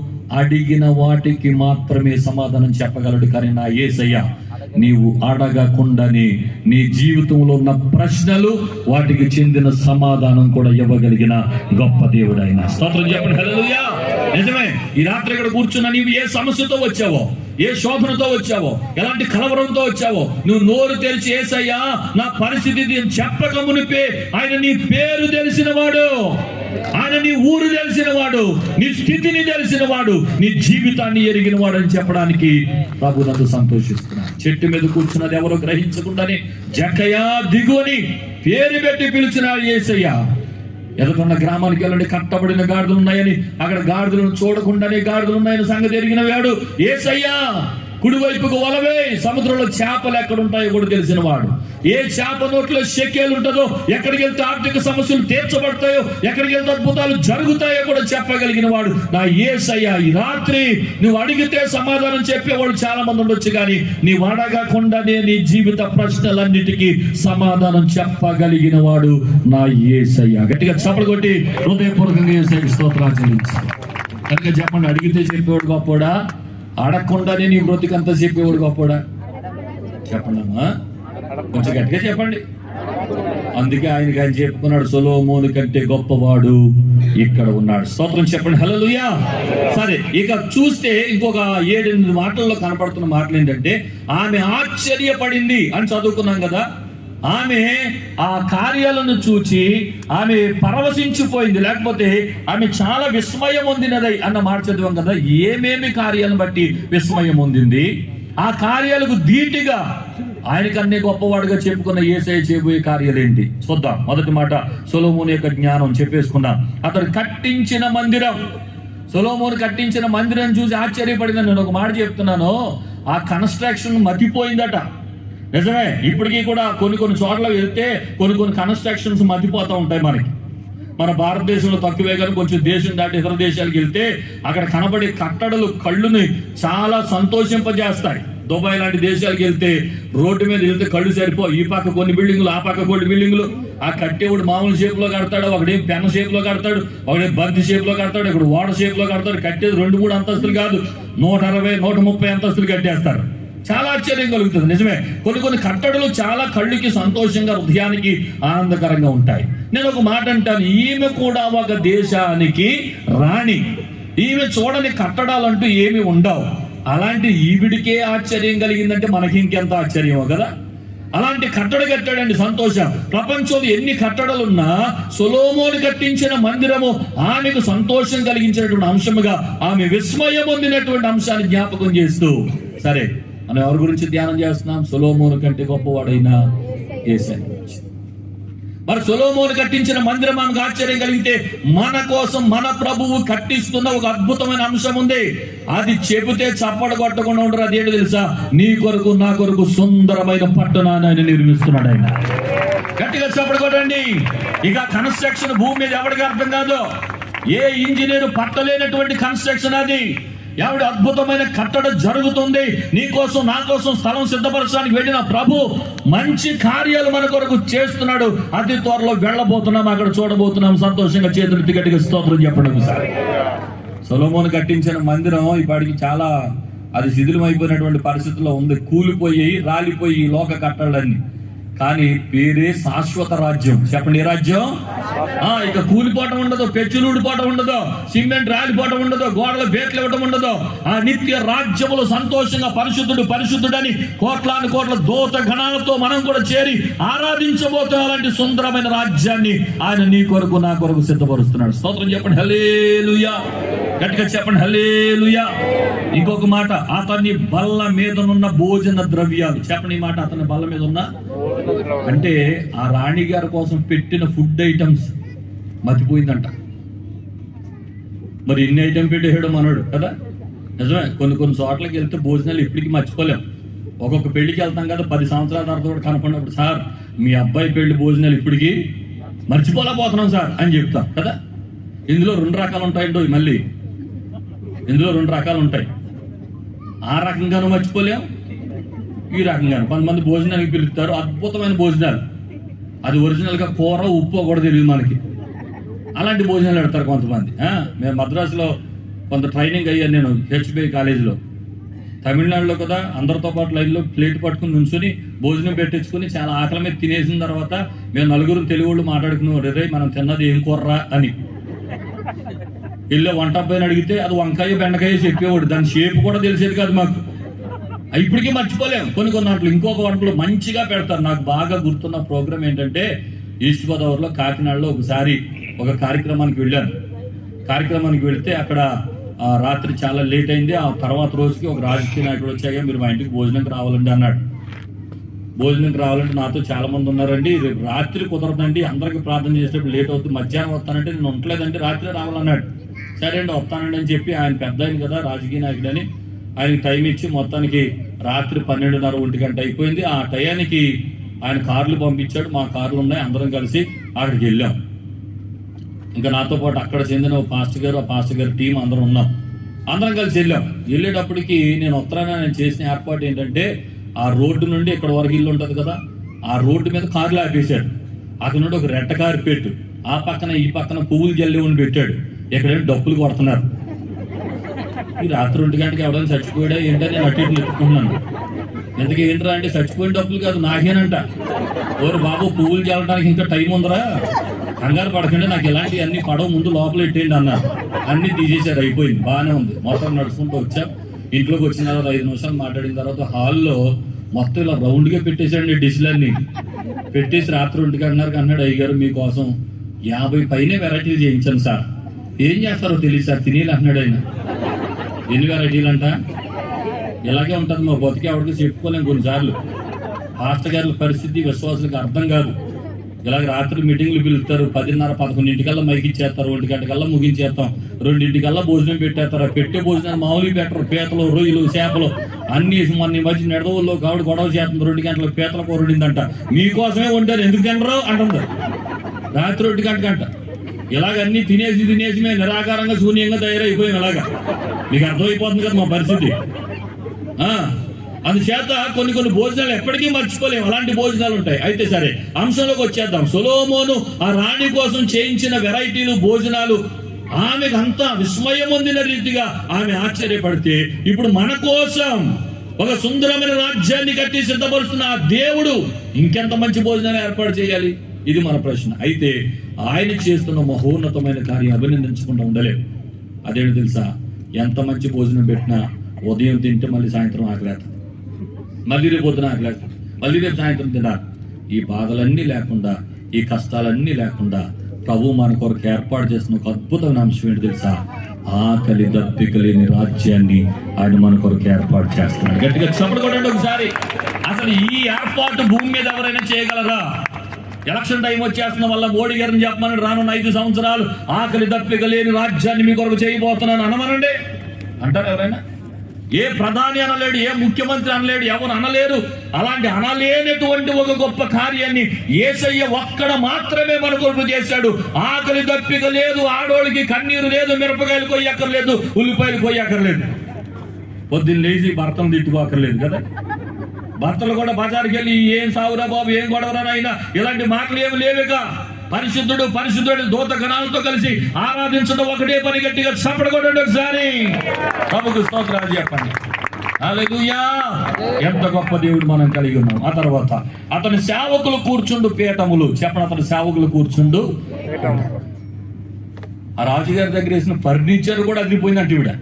అడిగిన వాటికి మాత్రమే సమాధానం చెప్పగలడు. కానీ నా యేసయ్య నీవు అడగకుండానే నీ జీవితంలో ఉన్న ప్రశ్నలు, వాటికి చెందిన సమాధానం కూడా ఇవ్వగలిగిన గొప్ప దేవుడు ఆయన. స్తోత్రం చెప్పండి, హల్లెలూయా. నిజమే, ఈ రాత్రి ఇక్కడ కూర్చున్నా నీవు ఏ సమస్యతో వచ్చావో, ఏ శోధనతో వచ్చావో, ఎలాంటి కలవరంతో వచ్చావో, నువ్వు నోరు తెరిచి యేసయ్యా నా పరిస్థితి చెప్పక మునిపే ఆయన నీ పేరు తెలిసిన వాడు, ఆయన నీ ఊరు తెలిసిన వాడు, నీ స్థితిని తెలిసిన వాడు, నీ జీవితాన్ని ఎరిగిన వాడు అని చెప్పడానికి ప్రభు నన్ను సంతోషిస్తున్నాడు. చెట్టు మీద కూర్చున్నది ఎవరో గ్రహించకుండానే జక్కయ్యా దిగు అని పేరు పెట్టి పిలిచిన యేసయ్య. ఎదుగున్న గ్రామానికి వెళ్ళండి, కట్టబడిన గాడిదలు ఉన్నాయని, అక్కడ గాడిదలను చూడకుండానే గాడిదలు ఉన్నాయని సంగతి ఎరిగిన వాడు యేసయ్యా. కుడివైపుకు వలవే, సముద్రంలో చేపలు ఎక్కడ ఉంటాయో కూడా తెలిసిన వాడు. ఏ చేప నోట్లో షెకేలు ఉంటుందో, ఎక్కడికి వెళ్తే ఆర్థిక సమస్యలు తీర్చబడతాయో, ఎక్కడికి వెళ్తే అద్భుతాలు జరుగుతాయో కూడా చెప్పగలిగిన వాడు నా యేసయ్య. ఈ రాత్రి నువ్వు అడిగితే సమాధానం చెప్పేవాడు చాలా మంది ఉండొచ్చు, కానీ నీవు అడగకుండానే నీ జీవిత ప్రశ్నలన్నిటికీ సమాధానం చెప్పగలిగిన వాడు నా యేసయ్య. గట్టిగా చప్పలు కొట్టి హృదయపూర్వకంగా యేసయ్యకి స్తోత్రాలు చెల్లించాలి. కనుక చెప్పండి, అడిగితే చెప్పేవాడు గొప్పోడా, అడగకుండానే నీ బ్రతికంతా చెప్పేవాడు గొప్పోడా? చెప్పండి అమ్మా, కొంచెం గట్టిగా చెప్పండి. అందుకే ఆయన చెప్పుకున్నాడు, సొలొమోను కంటే గొప్పవాడు ఇక్కడ ఉన్నాడు. స్తోత్రం చెప్పండి, హల్లెలూయా. సరే, ఇక చూస్తే ఇంకొక 7-8 మాటల్లో కనపడుతున్న మాటలు ఏంటంటే, ఆమె ఆశ్చర్యపడింది అని చదువుకున్నాం కదా. ఆమె ఆ కార్యాలను చూచి ఆమె పరవశించిపోయింది, లేకపోతే ఆమె చాలా విస్మయం పొందినదై అన్న మాట చదివాం కదా. ఏమేమి కార్యాలను బట్టి విస్మయం పొందింది? ఆ కార్యాలకు ధీటుగా ఆయనకన్నే గొప్పవాడుగా చెప్పుకున్న యేసయ్య చేయబోయే కార్యాలు ఏంటి చూద్దాం. మొదటి మాట, సొలొమోను యొక్క జ్ఞానం చెప్పేసుకున్నాం. అతడు కట్టించిన మందిరం, సొలొమోను కట్టించిన మందిరం చూసి ఆశ్చర్యపడిందని నేను ఒక మాట చెప్తున్నాను. ఆ కన్స్ట్రక్షన్ మతిపోయిందట. నిజమే, ఇప్పటికీ కూడా కొన్ని చోట్ల వెళ్తే కొన్ని కన్స్ట్రక్షన్స్ మతిపోతూ ఉంటాయి. మన భారతదేశంలో తక్కువే, కానీ కొంచెం దేశం దాటి ఇతర దేశాలకు వెళ్తే అక్కడ కనబడే కట్టడలు కళ్ళుని చాలా సంతోషింపజేస్తాయి. దుబాయ్ లాంటి దేశాలకు వెళ్తే రోడ్డు మీద వెళ్తే కళ్ళు సరిపో, ఈ పక్క కొన్ని బిల్డింగులు, ఆ పక్క కొన్ని బిల్డింగులు. ఆ కట్టేవాడు మామూలు షేప్ లో కడతాడు, ఒకడేం పెన్ షేప్ లో కడతాడు, ఒకడేం బంతి షేప్ లో కడతాడు, ఇక్కడ ఓడ షేప్ లో కడతాడు. కట్టేది 2-3 అంతస్తులు కాదు, 160, 130 అంతస్తులు కట్టేస్తారు. చాలా ఆశ్చర్యం కలుగుతుంది. నిజమే, కొన్ని కట్టడలు చాలా కళ్ళుకి సంతోషంగా, హృదయానికి ఆనందకరంగా ఉంటాయి. నేను ఒక మాట అంటాను, ఈమె కూడా ఒక దేశానికి రాణి. ఈమె చూడని కట్టడాలంటూ ఏమి ఉండవు. అలాంటి ఈవిడికే ఆశ్చర్యం కలిగిందంటే మనకి ఇంకెంత ఆశ్చర్యమో కదా. అలాంటి కట్టడ కట్టాడండి. సంతోషం. ప్రపంచంలో ఎన్ని కట్టడలున్నా సొలొమోను కట్టించిన మందిరము ఆమెకు సంతోషం కలిగించినటువంటి అంశముగా, ఆమె విస్మయం పొందినటువంటి అంశాన్ని జ్ఞాపకం చేస్తూ, సరే మనం ఎవరి గురించి ధ్యానం చేస్తున్నాం? సొలొమోను కంటే గొప్పవాడైన యేసయ్య గురించి. మరి సొలొమోను కట్టించిన మందిరం మనకు ఆశ్చర్యం కలిగితే, మన కోసం మన ప్రభువు కట్టిస్తున్న ఒక అద్భుతమైన అంశం ఉంది. అది చెబితే చప్పట కొట్టకుండా ఉండరు. అదేంటో తెలుసా? నీ కొరకు నా కొరకు సుందరమైన పట్టణాన్ని ఆయన నిర్మిస్తున్నాడు. ఆయన గట్టిగా చప్పట కొట్టండి. ఇక కన్స్ట్రక్షన్ భూమి మీద ఎవరికి అర్థం కాదు. ఏ ఇంజనీరు పట్టలేనటువంటి కన్స్ట్రక్షన్ అది. ఎవడి అద్భుతమైన కట్టడ జరుగుతుంది. నీ కోసం నా కోసం స్థలం సిద్ధపరచడానికి వెళ్ళిన ప్రభు మంచి కార్యాలు మన కొరకు చేస్తున్నాడు. అతి త్వరలో వెళ్ళబోతున్నాం, అక్కడ చూడబోతున్నాం. సంతోషంగా చేతులు గట్టిగా స్తోత్రం చెప్పండి ఒకసారి. సొలొమోను కట్టించిన మందిరం ఇప్పటికి చాలా అది శిథిలం అయిపోయినటువంటి పరిస్థితుల్లో ఉంది. కూలిపోయి రాలిపోయి ఈ లోక కట్టడాలన్నీ. కానీ పేరే శాశ్వత రాజ్యం. చెప్పండి, ఏ రాజ్యం? ఇక కూలిపోవటం ఉండదు, పెచ్చులు ఊడిపోవటం ఉండదు, సిమెంట్ రాలిపోవటం ఉండదు, గోడలు బేట్లు ఇవ్వటం ఉండదు. ఆ నిత్య రాజ్యములు సంతోషంగా పరిశుద్ధుడు పరిశుద్ధుడని కోట్లాను కోట్ల దూత గణాలతో మనం కూడా చేరి ఆరాధించబోతున్న అలాంటి సుందరమైన రాజ్యాన్ని ఆయన నీ కొరకు నా కొరకు సిద్ధపరుస్తున్నాడు. స్తోత్రం చెప్పండి, హల్లెలూయా. గట్టిగా చెప్పండి, హల్లెలూయా. ఇంకొక మాట, అతని బల్ల మీదనున్న భోజన ద్రవ్యాలు. చెప్పండి ఈ మాట, అతని బల్ల మీద ఉన్న అంటే ఆ రాణి గారి కోసం పెట్టిన ఫుడ్ ఐటమ్స్ మతిపోయిందంట. మరి ఎన్ని ఐటమ్ పెట్టేసాడు మనోడు కదా. నిజమే, కొన్ని చోట్లకి వెళ్తే భోజనాలు ఇప్పటికీ మర్చిపోలేం. ఒక్కొక్క పెళ్లికి వెళ్తాం కదా, 10 సంవత్సరాల తర్వాత కూడా కనుక్కున్నప్పుడు, సార్ మీ అబ్బాయి పెళ్లి భోజనాలు ఇప్పటికీ మర్చిపోలేకపోతున్నాం సార్ అని చెప్తాం కదా. ఇందులో 2 రకాలు ఉంటాయండి. మళ్ళీ ఇందులో 2 రకాలు ఉంటాయి. ఆ రకంగానూ మర్చిపోలేం, ఈ రకంగాను. కొంతమంది భోజనానికి పిలుస్తారు, అద్భుతమైన భోజనాలు. అది ఒరిజినల్గా కూర ఉప్పు కూడా తెలియదు మనకి. అలాంటి భోజనాలు పెడతారు కొంతమంది. మేము మద్రాసులో కొంత ట్రైనింగ్ అయ్యాను నేను, హెచ్బిఐ కాలేజీలో. తమిళనాడులో కదా, అందరితో పాటు లైన్లో ప్లేట్ పట్టుకుని నుంచుని భోజనం పెట్టించుకుని చాలా ఆకలి మీద తినేసిన తర్వాత మేము 4 తెలుగు వాళ్ళు మాట్లాడుకున్నాం, రే మనం తిన్నది ఏం కూరరా అని. వెళ్ళే వంట అబ్బాయిని అడిగితే అది వంకాయ బెండకాయ చెప్పేవాడు. దాని షేప్ కూడా తెలిసేది కాదు మాకు. ఇప్పటికీ మర్చిపోలేం. కొన్ని దాంట్లో ఇంకొక వంటలు మంచిగా పెడతారు. నాకు బాగా గుర్తున్న ప్రోగ్రామ్ ఏంటంటే, ఈస్ట్ గోదావరిలో కాకినాడలో ఒకసారి ఒక కార్యక్రమానికి వెళ్ళాను. కార్యక్రమానికి వెళితే అక్కడ రాత్రి చాలా లేట్ అయింది. ఆ తర్వాత రోజుకి ఒక రాజకీయ నాయకుడు వచ్చాక మీరు మా ఇంటికి భోజనంకి రావాలండి అన్నాడు. భోజనంకి రావాలంటే నాతో చాలా మంది ఉన్నారండి, రేపు రాత్రి కుదరదండి, అందరికి ప్రార్థన చేసేటప్పుడు లేట్ అవుతుంది, మధ్యాహ్నం వస్తానంటే నేను ఉండలేదండి, రాత్రి రావాలన్నాడు. సరే అండి వస్తానండి అని చెప్పి, ఆయన పెద్ద ఆయన కదా రాజకీయ నాయకుడు అని ఆయనకి టైం ఇచ్చి మొత్తానికి రాత్రి 12:30 1 గంట అయిపోయింది. ఆ టయానికి ఆయన కార్లు పంపించాడు. మా కార్లు ఉన్నాయి, అందరం కలిసి అక్కడికి వెళ్ళాం. ఇంకా నాతో పాటు అక్కడ చెందిన ఒక పాస్టర్ గారు, ఆ పాస్టర్ గారి టీం అందరం ఉన్నాం. అందరం కలిసి వెళ్ళాం. వెళ్ళేటప్పటికి నేను నేను చేసిన ఏర్పాటు ఏంటంటే, ఆ రోడ్డు నుండి ఇక్కడ వరకు ఇల్లు ఉంటుంది కదా, ఆ రోడ్డు మీద కార్లు ఆపేశాడు. అక్కడ నుండి ఒక రెట్ట కారు పెట్టు, ఆ పక్కన ఈ పక్కన పువ్వులు జల్లి ఉండి పెట్టాడు. ఎక్కడైనా డప్పులు కొడుతున్నారు. ఈ రాత్రి 2 గంటకి ఎవడైనా చచ్చిపోయాడా ఏంటని నేను అటు ఇటు ఎత్తుకుంటున్నాను. ఎందుకు ఏంట్రా అంటే, చచ్చిపోయిన డప్పులు కాదు నాకేనంట. ఓరు బాబు, పువ్వులు చల్లడానికి ఇంకా టైం ఉందరా, కంగారు పడకండి, నాకు ఇలాంటివి అన్ని పడవ ముందు లోపల పెట్టేయండి అన్నారు. అన్ని తీసేసారు, అయిపోయింది, బాగానే ఉంది. మొత్తం నడుచుకుంటూ వచ్చాం. ఇంట్లోకి వచ్చిన తర్వాత 5 నిమిషాలు మాట్లాడిన తర్వాత హాల్లో మొత్తం ఇలా రౌండ్గా పెట్టేశాడండి డిష్లన్నీ. పెట్టేసి రాత్రి 2 గంటన్నరకు అన్నాడు, అయ్యగారు మీకోసం 50 పైనే వెరైటీలు చేయించాను సార్, ఏం చేస్తారో తెలియదు సార్, తినేయాలి అన్నాడు ఆయన. ఎన్ని వెరైటీలు అంట? ఇలాగే ఉంటుంది మా బతికి, ఎవరికి చెప్పుకోలేము కొన్నిసార్లు. పాస్టర్ గారి పరిస్థితి విశ్వాసులకు అర్థం కాదు. ఇలాగ రాత్రి మీటింగ్లు పిలుస్తారు, 10:30 11 మైకి ఇచ్చేస్తారు, 1 గంటకల్లా ముగించేస్తాం, 2 భోజనం పెట్టేస్తారు. పెట్టే భోజనాలు మామూలుగా పెట్టరు, పీతలు రొయ్యలు చేపలు అన్ని. మొన్న ఈ మధ్య నెడదవుల్లో కావిడ గొడవ చేస్తుంది, 2 గంటలకు పీతల కూర వండిందంట. మీకోసమే వండారు, ఎందుకు తినరు అంటుంది. రాత్రి 1 గంట ఇలాగ అన్ని తినేసి మేము నిరాకారంగా శూన్యంగా తయారైపోయాం. ఇలాగా మీకు అర్థమైపోతుంది కదా మా పరిస్థితి. అందుచేత కొన్ని భోజనాలు ఎప్పటికీ మర్చిపోలేము, అలాంటి భోజనాలు ఉంటాయి. అయితే సరే, అంశంలోకి వచ్చేద్దాం. సొలొమోను ఆ రాణి కోసం చేయించిన వెరైటీలు భోజనాలు ఆమెకు అంతా విస్మయం పొందిన రీతిగా ఆమె ఆశ్చర్యపడితే, ఇప్పుడు మన కోసం ఒక సుందరమైన రాజ్యాన్ని కట్టి సిద్ధపరుస్తున్న ఆ దేవుడు ఇంకెంత మంచి భోజనాలు ఏర్పాటు చేయాలి? ఇది మన ప్రశ్న. అయితే ఆయన చేస్తున్న మహోన్నతమైన కార్యం అభినందించకుండా ఉండలేము. అదేంటి తెలుసా? ఎంత మంచి భోజనం పెట్టినా ఉదయం తింటే మళ్ళీ సాయంత్రం ఆకలేస్తుంది, మళ్ళీ రేపు పొద్దున ఆకలేస్తుంది, మళ్ళీ రేపు సాయంత్రం తినాలి. ఈ బాధలన్నీ లేకుండా, ఈ కష్టాలన్నీ లేకుండా ప్రభు మన కొరకు ఏర్పాటు చేసిన ఒక అద్భుతమైన అంశం ఏంటి తెలుసా? ఆకలి దప్పిక లేని రాజ్యాన్ని ఆయన మన కొరకు ఏర్పాటు చేస్తున్నాడు. గట్టిగా చప్పట్లు కొట్టండి ఒకసారి. అసలు ఈ ఏర్పాటు భూమి మీద ఎవరైనా చేయగలరా? ఎలక్షన్ టైం వచ్చేస్తున్న వల్ల మోడీ గారిని చెప్పమని రానున్న 5 సంవత్సరాలు ఆకలి దప్పిక లేని రాజ్యాన్ని మీ కొరకు చేయబోతున్నాను అనమనండి అంటారు ఎవరైనా? ఏ ప్రధాని అనలేడు, ఏ ముఖ్యమంత్రి అనలేడు, ఎవరు అనలేరు. అలాంటి అనలేనటువంటి ఒక గొప్ప కార్యాన్ని యేసయ్య ఒక్కడ మాత్రమే మన కొరకు చేశాడు. ఆకలి దప్పిక లేదు, ఆడోళ్ళకి కన్నీరు లేదు, మిరపకాయలు కొయ్యక్కర్లేదు, ఉల్లిపాయలు కొయ్యక్కర్లేదు, పొద్దున్న లేచి భర్తను తిట్టుకోకర్లేదు కదా. భర్తలు కూడా బజార్కి వెళ్ళి ఏం సావురా బాబు, ఏం గొడవరా అయినా ఇలాంటి మాటలు ఏమి లేవుగా. పరిశుద్ధుడు పరిశుద్ధుడు దూత గణాలతో కలిసి ఆరాధించడం ఒకటే పని. గట్టిగా చప్పట్లు కొట్టండి ఒకసారి. ప్రభుకు స్తోత్రాలు చెప్పండి. హల్లెలూయా. ఎంత గొప్ప దేవుడు మనం కలిగి ఉన్నాం. ఆ తర్వాత అతని సేవకులు కూర్చుండు పీఠములు. చెప్పండి, అతని సేవకులు కూర్చుండు. ఆ రాజుగారి దగ్గర వేసిన ఫర్నిచర్ కూడా అదిరిపోయిందంటే ఈవిడ.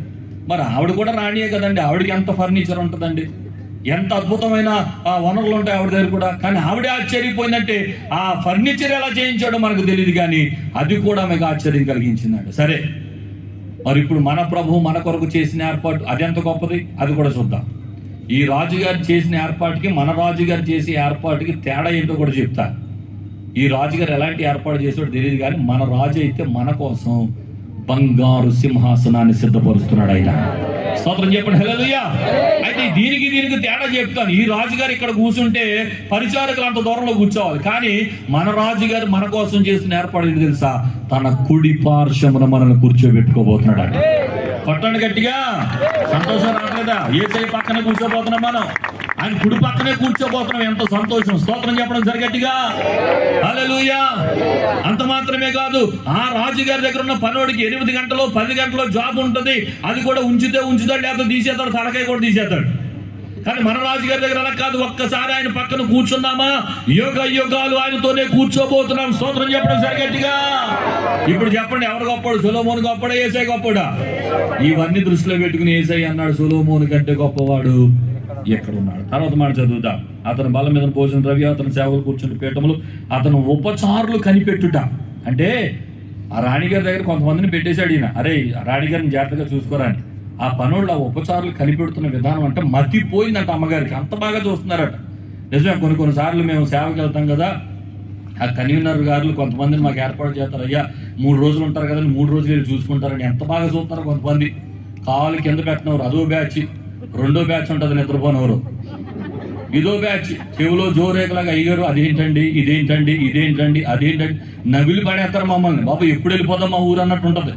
మరి ఆవిడ కూడా రాణియే కదండి, ఆవిడకి ఎంత ఫర్నిచర్ ఉంటుందండి, ఎంత అద్భుతమైన వనరులు ఉంటాయి ఆవిడ దగ్గర కూడా. కానీ ఆవిడే ఆశ్చర్యపోయిందంటే ఆ ఫర్నిచర్ ఎలా చేయించాడో మనకు తెలియదు, కానీ అది కూడా మీకు ఆశ్చర్యం కలిగించిందండి. సరే, మరి ఇప్పుడు మన ప్రభు మన కొరకు చేసిన ఏర్పాటు అది ఎంత గొప్పది, అది కూడా చూద్దాం. ఈ రాజుగారు చేసిన ఏర్పాటుకి మన రాజుగారు చేసే ఏర్పాటుకి తేడా ఏంటో కూడా చెప్తా. ఈ రాజుగారు ఎలాంటి ఏర్పాటు చేసాడో తెలియదు, కానీ మన రాజు అయితే మన కోసం బంగారు సింహాసనాన్ని సిద్ధపరుస్తున్నాడు ఆయన. స్తోత్రం చెప్పండి. హల్లెలూయా. అయితే దీనికి తేడా చెప్తాను. ఈ రాజుగారు ఇక్కడ కూర్చుంటే పరిచారకులు అంత దూరంలో కూర్చోవాలి, కానీ మన రాజుగారు మన కోసం చేసిన ఏర్పాటు ఏంటి తెలుసా? తన కుడి పార్శ్వమున మనల్ని కూర్చోబెట్టుకోబోతున్నాడు అంటే. కొట్టండి గట్టిగా. సంతోషం రావట్లేదా? యేసయ్య పక్కనే కూర్చోబోతున్నాం మనం, ఆయన కుడి పక్కనే కూర్చోబోతున్నాం. ఎంత సంతోషం. స్తోత్రం చెప్పడం సరిగట్టిగా. హల్లెలూయా. అంత మాత్రమే కాదు, ఆ రాజుగారి దగ్గర ఉన్న పనోడికి 8 గంటలో 10 గంటలో జాబ్ ఉంటుంది. అది కూడా ఉంచుతాడు, లేకపోతే తీసేస్తాడు, తలకాయ కూడా తీసేస్తాడు. కానీ మన రాజుగారి దగ్గర అలా కాదు. ఒక్కసారి ఆయన పక్కన కూర్చున్నామా, యుగాలు ఆయనతోనే కూర్చోబోతున్నాం. స్తోత్రం చెప్పడం సరిగట్టిగా. ఇప్పుడు చెప్పండి, ఎవరు గొప్పడు? సొలొమోను గొప్పడా, యేసయ్య గొప్పడా? ఇవన్నీ దృష్టిలో పెట్టుకుని యేసయ్య అన్నాడు సొలొమోను కంటే గొప్పవాడు ఎక్కడ ఉన్నాడు. తర్వాత మాట చదువుతా. అతను బల మీద భోజన ద్రవ్య, అతను సేవలు కూర్చుని పీఠములు, అతను ఉపచారులు కనిపెట్టుట. అంటే ఆ రాణిగారి దగ్గర కొంతమందిని పెట్టేశాడు ఈయన. అరే రాణిగారిని జాగ్రత్తగా చూసుకోరా అని. ఆ పనుల్లో ఆ ఉపచారులు కనిపెడుతున్న విధానం అంటే మతిపోయిందంట అమ్మగారికి. అంత బాగా చూస్తున్నారట. నిజమే, కొన్నిసార్లు మేము సేవకి వెళ్తాం కదా, ఆ కన్వీనర్ గారు కొంతమందిని మాకు ఏర్పాటు చేస్తారు. అయ్యా 3 రోజులు ఉంటారు కదండి, 3 రోజులు వెళ్ళి చూసుకుంటారని. ఎంత బాగా చూస్తున్నారు. కొంతమంది కాలు కింద పెట్టినవారు అదో బ్యాచ్, రెండో బ్యాచ్ ఉంటుంది నిద్రపోనవరు, ఇదో బ్యాచ్ చెవులో జోరేకలాగా అయ్యారు. అదేంటండి, ఇదేంటండి, అదేంటండి, నవిలి పడేస్తారు మమ్మల్ని. బాబు ఎప్పుడు వెళ్ళిపోదాం మా ఊరు అన్నట్టు ఉంటుంది.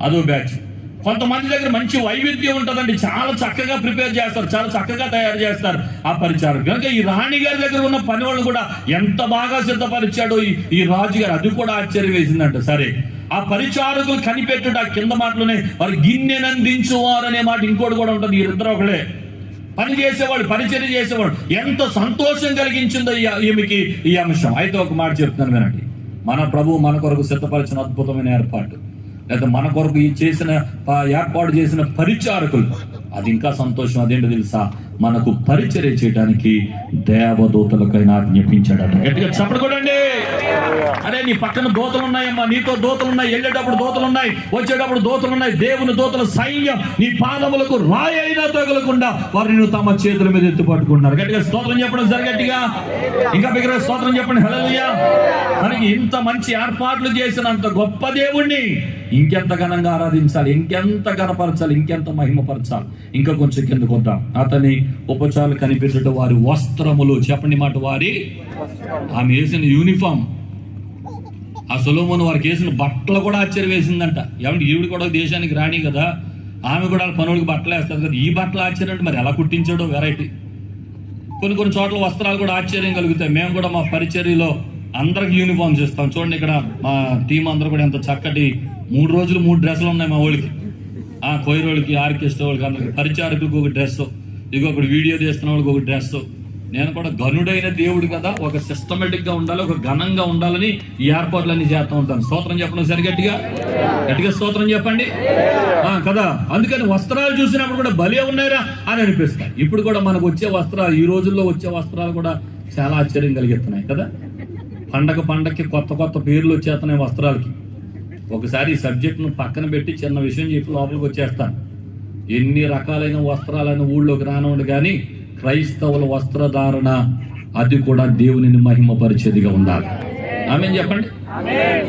అదో బ్యాచ్. కొంతమంది దగ్గర మంచి వైవిధ్యం ఉంటుందండి, చాలా చక్కగా ప్రిపేర్ చేస్తారు, చాలా చక్కగా తయారు చేస్తారు ఆ పరిచారం. కనుక ఈ రాణి గారి దగ్గర ఉన్న పని వాళ్ళు కూడా ఎంత బాగా సిద్ధపరిచాడో ఈ రాజుగారు, అది కూడా ఆశ్చర్యం వేసిందంట. సరే, ఆ పరిచారకులు కనిపెట్టుట కింద మాటలోనే వారు గిన్నెనందించువారు అనే మాట ఇంకోటి కూడా ఉంటుంది. వీరిద్దరు ఒకడే పని చేసేవాడు, పరిచర్య చేసేవాడు. ఎంత సంతోషం కలిగించిందో ఈమెకి ఈ అంశం. అయితే ఒక మాట చెప్తున్నాను వినండి. మన ప్రభు మన కొరకు సిద్ధపరిచిన అద్భుతమైన ఏర్పాటు, లేదా మన కొరకు ఏర్పాటు చేసిన పరిచారకులు, అది ఇంకా సంతోషం. అదేంటో తెలుసా? మనకు పరిచర్య చేయడానికి దేవదూతలకైనా ఆజ్ఞాపించాడట. గట్టిగా చప్పట్లు కొట్టండి. అరే నీ పక్కన దూతలు ఉన్నాయమ్మా, నీతో దూతలు ఉన్నాయి, వెళ్ళేటప్పుడు దూతలు ఉన్నాయి, వచ్చేటప్పుడు దూతలు ఉన్నాయి. దేవుని దూతల సైన్యం నీ పాదములకు రాయి అయినా తగలకుండా వారిని తమ చేతుల మీద ఎత్తి పట్టుకుంటున్నారు. గట్టిగా స్తోత్రం చెప్పడం సరి గట్టిగా. ఇంకా బిగ్గరగా స్తోత్రం చెప్పండి. హల్లెలూయా. మనకి ఇంత మంచి ఏర్పాట్లు చేసినంత గొప్ప దేవుణ్ణి ఇంకెంత ఘనంగా ఆరాధించాలి, ఇంకెంత ఘనపరచాలి, ఇంకెంత మహిమపరచాలి. ఇంకా కొంచెం కిందకు వద్దాం. అతని ఉపచారాలు కనిపెట్టుట వారి వస్త్రములు. చెప్పండి మాట, వారి ఆమె వేసిన యూనిఫామ్. ఆ సొలొమోను వారికి వేసిన బట్టలు కూడా ఆశ్చర్యం వేసిందంట. ఏమంటే ఈవిడ కూడా దేశానికి రాణి కదా, ఆమె కూడా పనులకు బట్టలు వేస్తారు కదా. ఈ బట్టలు ఆశ్చర్యం అంటే మరి ఎలా కుట్టించాడో వెరైటీ. కొన్ని చోట్ల వస్త్రాలు కూడా ఆశ్చర్యం కలుగుతాయి. మేము కూడా మా పరిచర్యలో అందరికి యూనిఫామ్స్ ఇస్తాం. చూడండి, ఇక్కడ మా టీం అందరూ కూడా ఎంత చక్కటి 3 రోజులు 3 డ్రెస్సులు ఉన్నాయి మా వాళ్ళకి. కొయ్యరోళ్ళకి, ఆర్కెస్ట్రా వాళ్ళకి, అందరికి, పరిచారకులకు ఒక డ్రెస్, ఒకటి వీడియో తీస్తున్న వాళ్ళకి ఒక డ్రెస్. నేను కూడా గనుడైన దేవుడు కదా, ఒక సిస్టమేటిక్గా ఉండాలి, ఒక ఘనంగా ఉండాలని ఈ ఏర్పాట్లన్నీ చేస్తూ ఉంటాను. స్తోత్రం చెప్పడం సరి గట్టిగా స్తోత్రం చెప్పండి కదా. అందుకని వస్త్రాలు చూసినప్పుడు కూడా భలే ఉన్నాయిరా అని అనిపిస్తాయి. ఇప్పుడు కూడా మనకు వచ్చే వస్త్రాలు, ఈ రోజుల్లో వచ్చే వస్త్రాలు కూడా చాలా ఆశ్చర్యం కలిగిస్తున్నాయి కదా. పండగకి కొత్త కొత్త పేర్లు వచ్చేస్తున్నాయి వస్త్రాలకి. ఒకసారి ఈ సబ్జెక్ట్ను పక్కన పెట్టి చిన్న విషయం చెప్పి లోపలికి వచ్చేస్తాను. ఎన్ని రకాలైన వస్త్రాలైన ఊళ్ళోకి రానివ్వండి, కానీ క్రైస్తవుల వస్త్రధారణ అది కూడా దేవునిని మహిమపరిచేదిగా ఉండాలి. ఆమేన్ చెప్పండి.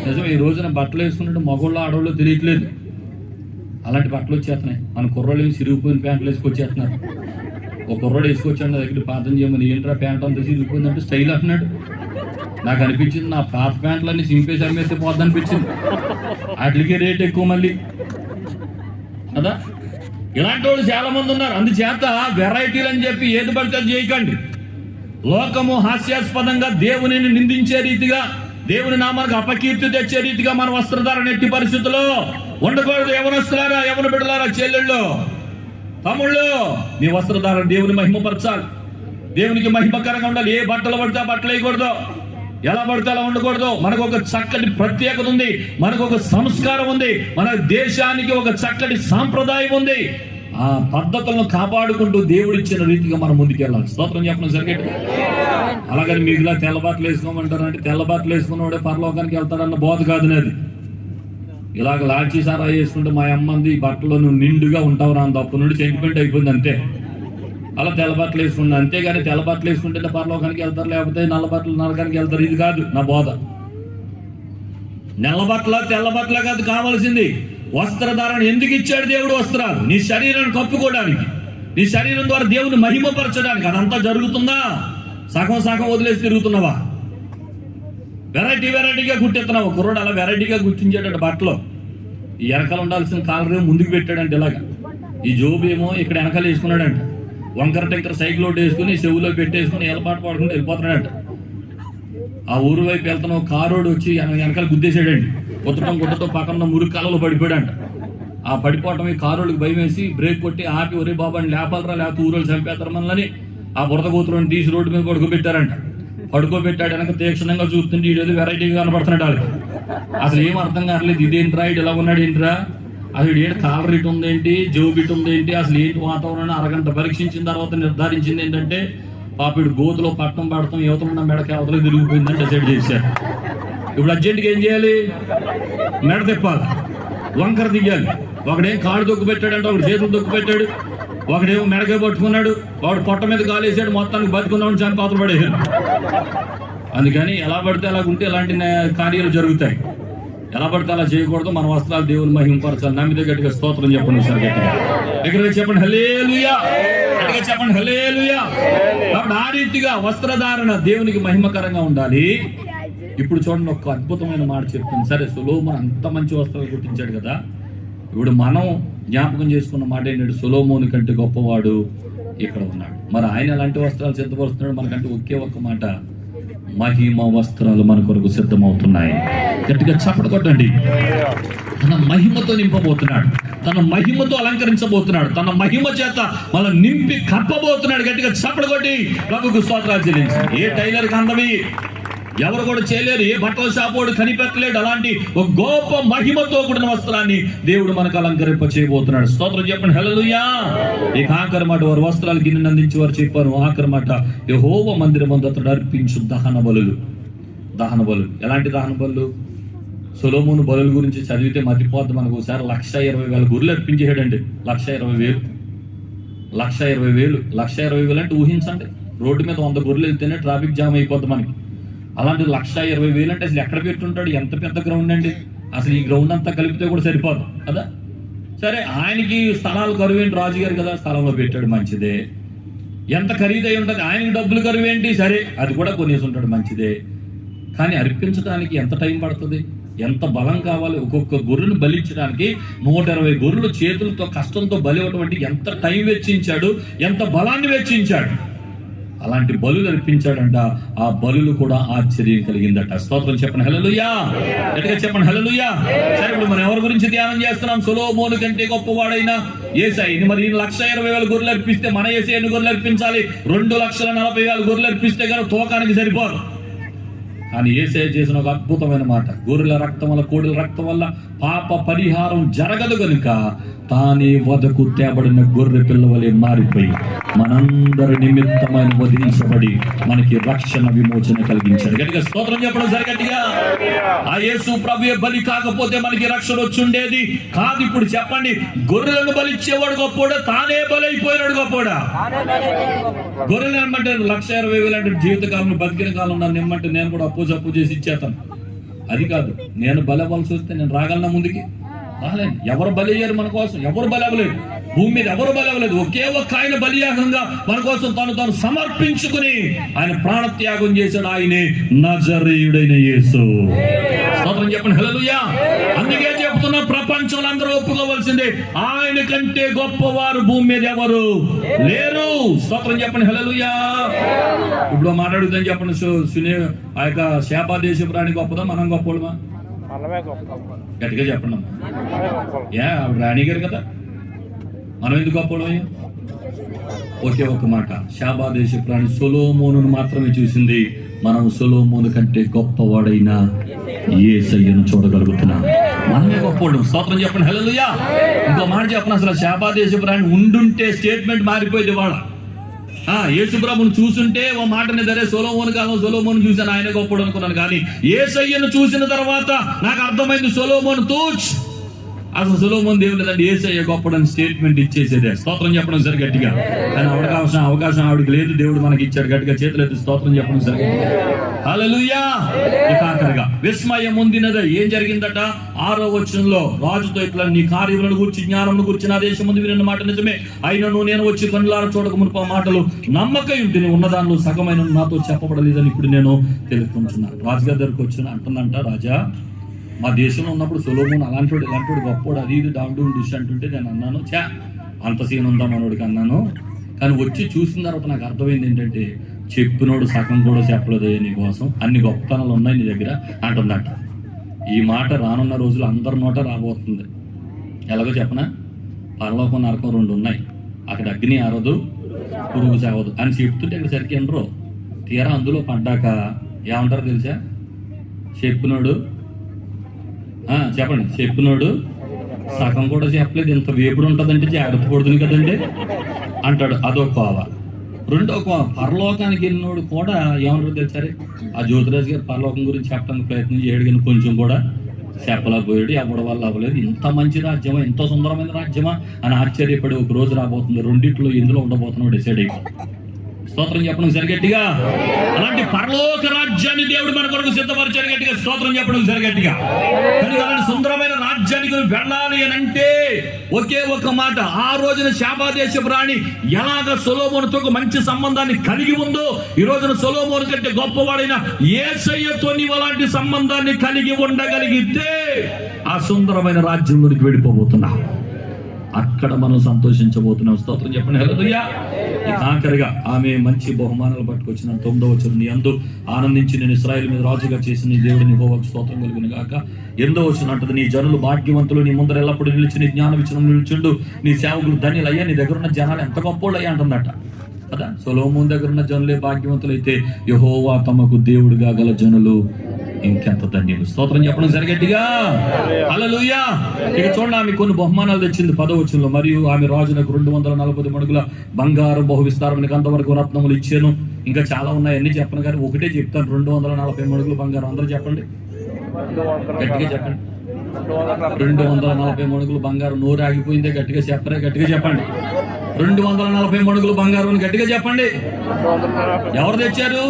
నిజం, ఈ రోజున బట్టలు వేసుకున్నట్టు మగోళ్ళు ఆడవాళ్ళు తెలియట్లేదు. అలాంటి బట్టలు వచ్చేస్తున్నాయి. మన కుర్రోళ్ళు సిరిగిపోయిన ప్యాంట్లు వేసుకొచ్చేస్తున్నారు. ఒక కుర్రోడు వేసుకొచ్చాడు నా దగ్గర, పాతం చేయమని, ఏంట్రా ప్యాంట్ అంతా సిరిగిపోయిందంటే స్టైల్ అంటున్నాడు. నాకు అనిపించింది నా పాత ప్యాంట్లన్నీ సింపేసి అమ్మేస్తే పోద్ది అనిపించింది. వాటికి రేట్ ఎక్కువ మళ్ళీ కదా. ఇలాంటి వాళ్ళు చాలా మంది ఉన్నారు. అందుచేత వెరైటీలు అని చెప్పి ఏది పడితే చేయకండి. లోకము హాస్యాస్పదంగా దేవునిని నిందించే రీతిగా, దేవుని నామానికి అపకీర్తి తెచ్చే రీతిగా మన వస్త్రధారణ ఎట్టి పరిస్థితుల్లో ఉండకూడదు. యవనస్తులారా, యవన బిడ్డలారా, చెల్లెళ్ళు, తమ్ముళ్ళు, నీ వస్త్రధారణ దేవుని మహిమపరచాలి, దేవునికి మహిమకరంగా ఉండాలి. ఏ బట్టలు పడితే ఆ బట్టలు వేయకూడదు, ఎలా పడితే అలా ఉండకూడదు. మనకు ఒక చక్కటి ప్రత్యేకత ఉంది, మనకు ఒక సంస్కారం ఉంది, మన దేశానికి ఒక చక్కటి సాంప్రదాయం ఉంది. ఆ పద్ధతులను కాపాడుకుంటూ దేవుడిచ్చిన రీతిగా మనం ముందుకెళ్ళాలి. స్తోత్రం చెప్పడం జరిగేది. అలాగని మీకులా తెల్లబాట్లు వేసుకోమంటారు అంటే తెల్లబాట్లు వేసుకున్నవాడే పరలోకానికి వెళ్తాడన్న బోధ కాదు నాది. ఇలాగ లాడ్చి సారా వేసుకుంటే మా అమ్మంది ఈ బట్టలో నువ్వు నిండుగా ఉంటావు రా, తప్పు నుండి సెంటిమెంట్ అయిపోయింది అంతే. అలా తెల్లబట్టలు వేసుకుంటా, అంతేగాని తెల్లబట్టలు వేసుకుంటే పరలోకానికి వెళ్తారు, లేకపోతే నల్ల బట్టలు నరకానికి వెళ్తారు. ఇది కాదు నా బోధ. నల్లబట్టల తెల్లబట్టల కాదు కావాల్సింది. వస్త్రధారణ ఎందుకు ఇచ్చాడు దేవుడు? వస్త్రాలు నీ శరీరాన్ని కప్పుకోవడానికి, నీ శరీరం ద్వారా దేవుని మహిమపరచడానికి. అదంతా జరుగుతుందా? సగం సగం వదిలేసి తిరుగుతున్నావా? వెరైటీగా కుట్టెత్తున్నావు. కుర్రోడు అలా వెరైటీగా గుర్తించాడు బట్టలో. ఈ వెనకాల ఉండాల్సిన కాలర్ ఏమో ముందుకు పెట్టాడంటే ఇలాగా, ఈ జోబు ఏమో ఇక్కడ వెనకాల వేసుకున్నాడంట. వంకర టెంకర సైకిల్ ఒకటి వేసుకుని చెవులో పెట్టేసుకుని ఎలపాటు పాడుకుంటూ వెళ్ళిపోతున్నాడంట. ఆ ఊరు వైపు వెళ్తున్న కారోడు వచ్చి వెనకాల గుద్దేశాడండి. గుట్టతో పక్కన మురికి కాలంలో పడిపోయాడంట. ఆ పడిపోవటం ఈ కారోళ్ళకి భయం వేసి బ్రేక్ కొట్టి ఆపి, ఒరే బాబాని లేపాలరా, లేకపోతే ఊరోళ్ళు చంపేస్తారు మనల్ని, ఆ బురద కూతురుని తీసి రోడ్డు మీద పడుకోబెట్టారంట. పడుకోబెట్టాడు. వెనక తీక్షణంగా చూస్తుంటే ఈడేదో వెరైటీగా కనపడుతున్నాడు వాళ్ళకి. అసలు ఏం అర్థం కావట్లేదు. ఇదేంట్రా, ఇటు ఇలా ఉన్నాడు ఏంట్రా, అసలు ఏంటి కాలర్ ఇటు ఉందేంటి, జోబు ఇటు ఉందేంటి, అసలు ఏంటి వాతావరణం. అరగంట పరీక్షించిన తర్వాత నిర్ధారించింది ఏంటంటే పాపిడు గోతులో పట్టం పడతాం, యువతలున్న మెడకి అవతలో తిరిగిపోయిందని డిసైడ్ చేశారు. ఇప్పుడు అర్జెంట్గా ఏం చేయాలి? మెడ తిప్పాలి, వంకర దిగాలి. ఒకడేం కాళ్ళు దొక్కు పెట్టాడంటే, ఒకటి చేతులు దొక్కు పెట్టాడు, ఒకడేమో మెడకే పట్టుకున్నాడు, వాడు పొట్ట మీద కాలేసాడు, మొత్తానికి బతుకున్నాడు, చంపి అవతల పడేసాడు. అందుకని ఎలా పడితే అలా ఉంటే ఇలాంటి కార్యాలు జరుగుతాయి. ఎలా పడితే అలా చేయకూడదు. మన వస్త్రాలు దేవుని మహిమపరచాలి. నమ్మితే గట్టిగా స్తోత్రం చెప్పండి సార్. గట్టిగా చెప్పండి హల్లెలూయా, గట్టిగా చెప్పండి హల్లెలూయా. కాబట్టి ఆ రీతిగా వస్త్రధారణ దేవునికి మహిమకరంగా ఉండాలి. ఇప్పుడు చూడండి, ఒక అద్భుతమైన మాట చెప్తుంది. సరే, సొలొమోను అంత మంచి వస్త్రాలు కుట్టించాడు కదా. ఇప్పుడు మనం జ్ఞాపకం చేసుకున్న మాట ఏంటంటే సొలొమోను కంటే గొప్పవాడు ఇక్కడ ఉన్నాడు. మరి ఆయన ఎలాంటి వస్త్రాలు సిద్ధపరుస్తున్నాడు మనకంటే ఒకే ఒక్క మాట, మహిమ వస్త్రాలు మన కొరకు సిద్ధమవుతున్నాయి. గట్టిగా చప్పట కొట్టండి. తన మహిమతో నింపబోతున్నాడు, తన మహిమతో అలంకరించబోతున్నాడు, తన మహిమ చేత మనం నింపి కప్పబోతున్నాడు. గట్టిగా చప్పట కొట్టి ప్రభుకు స్తోత్రాలు చెల్లించి. ఏ టైలర్కి అందవి ఎవరు కూడా చేయలేరు, ఏ బట్టల షాపు వాడు కనిపెట్టలేడు. అలాంటి ఒక గొప్ప మహిమతో కూడిన వస్త్రాన్ని దేవుడు మనకు అలంకరింప చేయబోతున్నాడు. స్తోత్రం చెప్పండి హల్లెలూయా. ఇక ఆఖరి మాట, వారు వస్త్రాలు గిన్నె అందించి వారు చెప్పారు. ఆఖరి మాట, యెహోవా మందిరమందు అతడు అర్పించు దహన బలులు. దహన బలులు ఎలాంటి దహన బలులు? సొలొమోను బలుల గురించి చదివితే మర్చిపోద్ది మనకు. ఒకసారి 1,20,000 గొర్రెలు అర్పించేసాడండి. 1,20,000 1,20,000 అంటే ఊహించండి, రోడ్డు మీద 100 గొర్రెలు వెళ్తేనే ట్రాఫిక్ జామ్ అయిపోద్ది మనకి. అలాంటి 1,20,000 అంటే అసలు ఎక్కడ పెట్టుంటాడు? ఎంత పెద్ద గ్రౌండ్ అండి. అసలు ఈ గ్రౌండ్ అంతా కలిపితే కూడా సరిపోదు కదా. సరే, ఆయనకి స్థలాలు కరువేంటి, రాజుగారు కదా, స్థలంలో పెట్టాడు, మంచిదే. ఎంత ఖరీదై ఉంటుంది, ఆయనకి డబ్బులు కరువేంటి, సరే అది కూడా కొనేసి ఉంటాడు, మంచిదే. కానీ అర్పించడానికి ఎంత టైం పడుతుంది, ఎంత బలం కావాలి? ఒక్కొక్క గొర్రెను బలించడానికి 120 గొర్రెలు చేతులతో కష్టంతో బలి ఇవ్వటం అంటే ఎంత టైం వెచ్చించాడు, ఎంత బలాన్ని వెచ్చించాడు. అలాంటి బలులు అర్పించాడంట. ఆ బలులు కూడా ఆశ్చర్యం కలిగిందట. స్తోత్రం చెప్పండి హల్లెలూయా, గట్టిగా చెప్పండి హల్లెలూయా. సరే, ఇప్పుడు మనం ఎవరి గురించి ధ్యానం చేస్తున్నాం? సొలొమోను కంటే గొప్పవాడైన యేసయ్యని. మరి 1,20,000 గొర్రెలు అర్పిస్తే మన యేసయ్య ఎన్ని గొర్రెలు అర్పించాలి? 2,40,40,000 గొర్రెలు అర్పిస్తే కనుక తూకానికి సరిపోదు కానీ యేసయ్య చేసిన ఒక అద్భుతమైన మాట, గొర్రెల రక్తం వల్ల కోడెల రక్తం వల్ల పాప పరిహారం జరగదు కనుక తానే వదకు తేబడిన గొర్రె పిల్ల వలె మారిపోయి మనందరి నిమిత్తమైన వధించబడి మనకి రక్షణ విమోచన కలిగించాడు. గట్టిగా స్తోత్రం చెప్పడం సరి గట్టిగా. ఆ యేసు ప్రభువే బలి కాకపోతే మనకి రక్షణ వచ్చుండేది కాదు. ఇప్పుడు చెప్పండి, గొర్రెలను బలిచ్చేవాడు గొప్పోడా, తానే బలి అయిపోయినాడు గొప్పోడా? గొర్రెలు ఏమంటే 1,20,000 అంటే జీవితకాలం బతికిన కాలం నన్ను ఇమ్మంటే నేను కూడా అప్పు చేసి ఇచ్చేస్తాను. అది కాదు, నేను బలి అవ్వాల్సి వస్తే నేను రాగలనా ముందుకి? రాలేను. ఎవరు బలి అయ్యారు మన కోసం? ఎవరు బలి అవ్వలేదు. భూమి మీద ఎవరు బలి అవ్వలేదు. ఒకే ఒక్క ఆయన బలియాగంగా మన కోసం తాను సమర్పించుకుని ఆయన ప్రాణత్యాగం చేశాడు. ఆయనే నజరేయుడైన యేసు. స్తోత్రం చెప్పండి, హల్లెలూయా. అందుకే చెప్తున్నా, ప్రపంచంలో అందరూ ఒప్పుకోవాల్సిందే, ఆయన కంటే గొప్పవారు భూమి మీద ఎవరు లేరు. స్తోత్రం చెప్పండి, హల్లెలూయా. ఇప్పుడు మాట్లాడుతుందని చెప్పండి, ఆ యొక్క శాపా దేశపు రాణి గొప్పదా, మనం గొప్పమా? గట్టిగా చెప్పండి. ఆవిడ రాణి గారు కదా, మనం ఎందుకు గొప్పవాళ్ళమయ్యా? ఒకే ఒక మాట, శాబా దేశపు రాణి సొలొమోనును మాత్రమే చూసింది. మనం సొలొమోను కంటే గొప్పవాడైన యేసయ్యను చూడగలుగుతున్నాం. మనమే గొప్పవాడు. స్తోత్రం చెప్పండి, హల్లెలూయా. ఇంకో మాట చెప్పండి, అసలు శాబా దేశపు రాణి ఉండుంటే స్టేట్మెంట్ మారిపోయింది. వాళ్ళ యేసు ప్రభువును చూసుంటే ఓ మాట నిదరే, సొలొమోను కాలం సొలొమోను చూశాను ఆయన గొప్పడు అనుకున్నాను. కానీ యేసయ్యను చూసిన తర్వాత నాకు అర్థమైంది, సొలొమోను తూచ్, అసలు సొలొమోను దేవుడు లేదండి, యేసయ్య గొప్పడని స్టేట్మెంట్ ఇచ్చేసేదే. స్తోత్రం చెప్పడం సరి గట్టిగా. కానీ అవకాశం ఆవిడకి లేదు, దేవుడు మనకి ఇచ్చాడు. గట్టిగా చేతులు ఎత్తి స్తోత్రం చెప్పడం సరి గట్టిగా. హల్లెలూయా. ఇక ఆఖరిగా విస్మయం పొందినదే ఏం జరిగిందట? 6వ వచనంలో రాజుతో ఇట్లా, నీ కార్యములను గురించి జ్ఞానమును గురించి నా దేశం ముందు విన్న మాట నిజమే, అయినను నేను వచ్చి కనులార చూడక మునుపు మాటలు నమ్మకం ఉంటే ఉన్న దానిలో సగమైన నాతో చెప్పబడలేదని ఇప్పుడు నేను తెలుసుకుంటున్నాను. రాజుగారి దగ్గరకు వచ్చిన అంటుందంట, రాజా, మా దేశంలో ఉన్నప్పుడు సొలొమోను అలాంటి ఇలాంటి గొప్పవాడు, అది ఇది దాంట్లో డిష్ అంటుంటే నేను అన్నాను, అంత సీన్ ఉందా మనోడికి అన్నాను. కానీ వచ్చి చూసిన తర్వాత నాకు అర్థమైంది ఏంటంటే, చెప్పినోడు సగం కూడా చెప్పలేదయ్యా నీ కోసం, అన్ని గొప్పతనాలు ఉన్నాయి నీ దగ్గర అంటుందట. ఈ మాట రానున్న రోజులు అందరి నోట రాబోతుంది. ఎలాగో చెప్పనా? పరలోకం నరకం 2 ఉన్నాయి. అక్కడ అగ్ని ఆరదు, పురుగు చావదు అని చెప్తుంటే ఇక్కడ సరికి అనరు. తీరా అందులో పడ్డాక ఏమంటారు తెలుసా? చెప్పినోడు చెప్పండి, చెప్పినోడు సగం కూడా చెప్పలేదు, ఇంత వేపుడు ఉంటుందంటే జాగ్రత్త పడుతుంది కదండి అంటాడు. అదొక కోవ. రెండో కోవ, పరలోకానికి వెళ్ళినోడు కూడా ఏమన్నాడు తెలుసారే? ఆ జ్యోతిరాజు గారు పరలోకం గురించి చెప్పడానికి ప్రయత్నం చేయడు, కానీ కొంచెం కూడా చెప్పలేకపోయాడు. ఎవరి వల్ల అవ్వలేదు. ఇంత మంచి రాజ్యమా, ఎంతో సుందరమైన రాజ్యమా అని ఆశ్చర్యపడి ఒక రోజు రాబోతుంది. రెండిట్లో ఎందులో ఉండబోతున్నాడు డిసైడ్ అయిపోతుంది. స్తోత్రం చెప్పడం సరిగట్టిగా. అలాంటి పరలోక రాజ్యాన్ని దేవుడు మన కొరకు సిద్ధపరిచాడు. గట్టిగా స్తోత్రం చెప్పడం సరిగట్టిగా. కానీ అలాంటి సుందరమైన రాజ్యానికి వెళ్ళాలి అని అంటే ఒకే ఒక మాట, ఆ రోజున శాబా దేశపు రాణి ఎలాగ సొలొమోనుతో ఒక మంచి సంబంధాన్ని కలిగి ఉందో, ఈ రోజున సొలొమోను కంటే గొప్పవాడైన యేసయ్యతో నీవు అలాంటి సంబంధాన్ని కలిగి ఉండగలిగితే ఆ సుందరమైన రాజ్యంలోనికి వెళ్ళిపోబోతున్నా. అక్కడ మనం సంతోషించబోతున్నాం. స్తోత్రం చెప్పండి, హల్లెలూయా. ఇక ఆఖరిగా ఆమె మంచి బహుమానాలు పట్టుకొచ్చిన 9వ వచనం, నీ అందు ఆనందించి నేను ఇశ్రాయేలు మీద రాజుగా చేసిన నీ దేవుడిని యెహోవాకు స్తోత్రం కలుగును గాక. 8వ వచనం అంటది, నీ జనులు భాగ్యవంతులు, నీ ముందర ఎల్లప్పుడూ నిలిచి నీ జ్ఞాన విచనం నిలిచిండు, నీ సేవకులు ధన్యులయ్యా, నీ దగ్గర ఉన్న జనాలు ఎంత గొప్పోళ్ళయ్యా అంటుందట కదా. సొలొమోను దగ్గర ఉన్న జనులే భాగ్యవంతులైతే యెహోవా తమకు దేవుడిగా గల జనులు ఇంకెంత ధన్యులు. స్తోత్రం చెప్పడం సరిగట్టిగా, హల్లెలూయా. ఇక చూడండి, ఆమె కొన్ని బహుమానాలు తెచ్చింది 10వ వచనంలో. మరియు ఆమె రాజునకు 240 మణుగుల బంగారం, బహు విస్తారమైన అంతవరకు రత్నములు ఇచ్చాను. ఇంకా చాలా ఉన్నాయి, అన్ని చెప్పను కానీ ఒకటే చెప్తాను. 240 మణుగుల బంగారం. అందరూ చెప్పండి, గట్టిగా చెప్పండి. 240 మణుగుల బంగారం. నోరు ఆగిపోయిందే, గట్టిగా చెప్పరే, గట్టిగా చెప్పండి. 240 మణుగుల బంగారం గట్టిగా చెప్పండి. ఎవరు తెచ్చారు?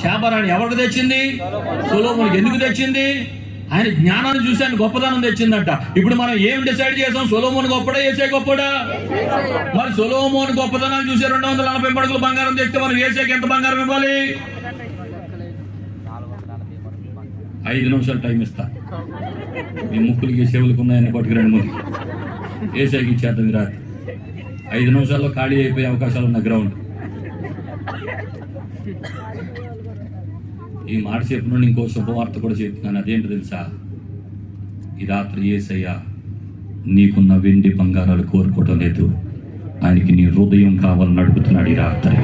శాబా రాణి. ఎవరికి తెచ్చింది? సొలొమోనుకి. ఎందుకు తెచ్చింది? ఆయన జ్ఞానాన్ని చూసి ఆయన గొప్పదనం తెచ్చిందట. ఇప్పుడు మనం ఏం డిసైడ్ చేసాం? సొలొమోను గొప్పడా, యేసే గొప్పడా? మరి సొలొమోను గొప్పదనాన్ని చూసి 240 మణుగుల బంగారం తెస్తే మనం యేసేకి ఎంత బంగారం ఇవ్వాలి? 5 నిమిషాలు టైం ఇస్తా. మీ ముక్కులకి చెవులకు ఉన్నాయని పట్టుకురండి. ముందు యేసేకి ఇచ్చేద్దాం రాత్రి. 5 నిమిషాల్లో ఖాళీ అయిపోయే అవకాశాలు ఉన్న గ్రౌండ్. ఈ మాట చెప్పిన ఇంకో శుభవార్త కూడా చెప్తున్నాను. అదేంటి తెలుసా? ఈ రాత్రి యేసయ్య నీకున్న వెండి బంగారాలు కోరుకోవటం లేదు, ఆయనకి నీ హృదయం కావాలని అడుగుతున్నాడు ఈ రాత్రి.